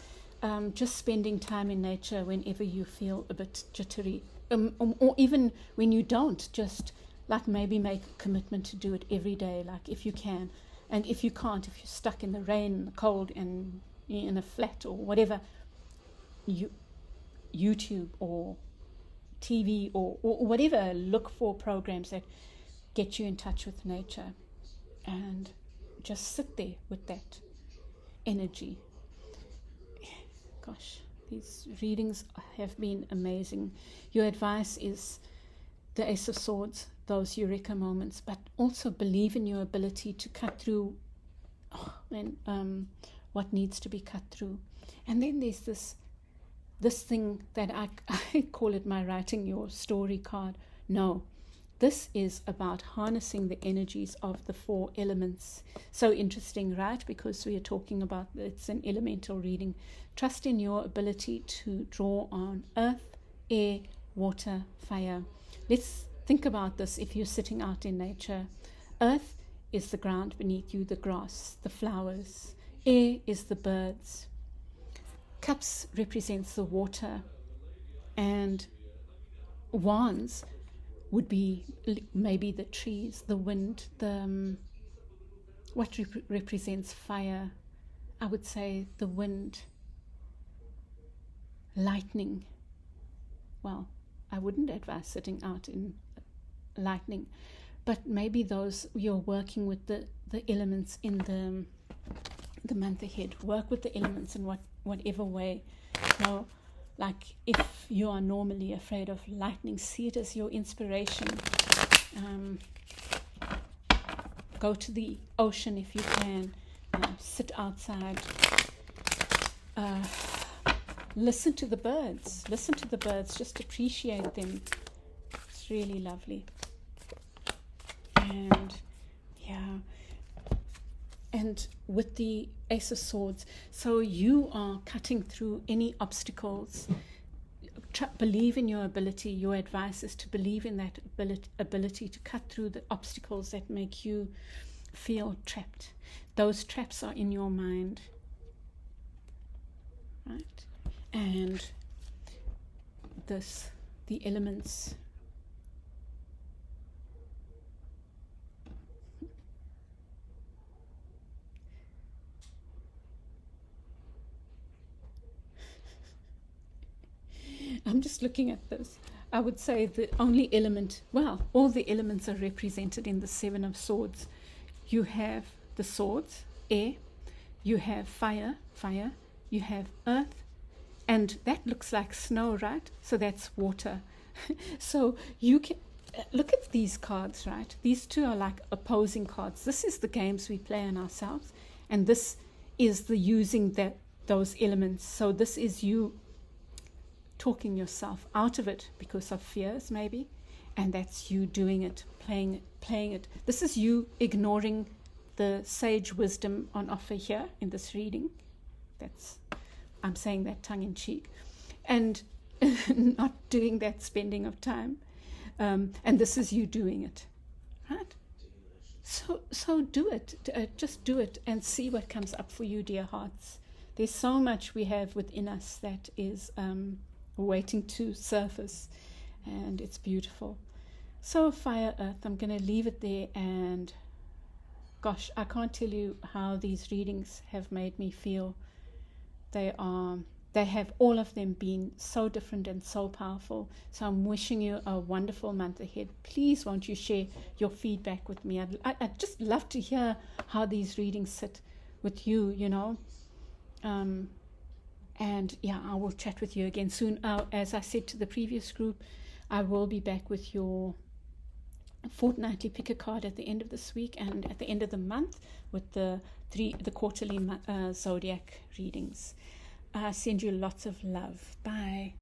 just spending time in nature whenever you feel a bit jittery, or even when you don't, just like maybe make a commitment to do it every day, like if you can. And if you can't, if you're stuck in the rain, the cold, and in a flat or whatever, YouTube or TV or whatever, look for programs that get you in touch with nature, and just sit there with that energy. Gosh, these readings have been amazing. Your advice is the Ace of Swords, those eureka moments, but also believe in your ability to cut through what needs to be cut through. And then there's this thing that I call it my writing your story card. No, this is about harnessing the energies of the 4 elements. So interesting, right? Because we are talking about, it's an elemental reading. Trust in your ability to draw on earth, air, water, fire. Let's think about this if you're sitting out in nature. Earth is the ground beneath you, the grass, the flowers. Air is the birds. Cups represents the water, and wands would be maybe the trees, the wind, what represents fire. I would say the wind, lightning. Well, I wouldn't advise sitting out in lightning, but maybe those you're working with the elements in the month ahead. Work with the elements in whatever way. Like if you are normally afraid of lightning, see it as your inspiration. Go to the ocean if you can. Sit outside. Listen to the birds. Just appreciate them. It's really lovely. And with the Ace of Swords, so you are cutting through any obstacles. Believe in your ability. Your advice is to believe in that ability to cut through the obstacles that make you feel trapped. Those traps are in your mind, right? And the elements. I'm just looking at this. I would say the only element, all the elements are represented in the 7 of Swords. You have the swords, air, you have fire, you have earth, and that looks like snow, right? So that's water. So you can look at these cards, right? These two are like opposing cards. This is the games we play on ourselves, and this is the using those elements. So this is you talking yourself out of it because of fears, maybe, and that's you doing it, playing it. This is you ignoring the sage wisdom on offer here in this reading. I'm saying that tongue in cheek, and not doing that spending of time, and this is you doing it, right? So do it, just do it and see what comes up for you, dear hearts. There's so much we have within us that is waiting to surface, and it's beautiful. So fire, earth, I'm going to leave it there, and gosh, I can't tell you how these readings have made me feel. They have all of them been so different and so powerful. So I'm wishing you a wonderful month ahead. Please won't you share your feedback with me? I'd just love to hear how these readings sit with you, and I will chat with you again soon. As I said to the previous group, I will be back with your fortnightly pick a card at the end of this week and at the end of the month with the quarterly zodiac readings. I send you lots of love. Bye.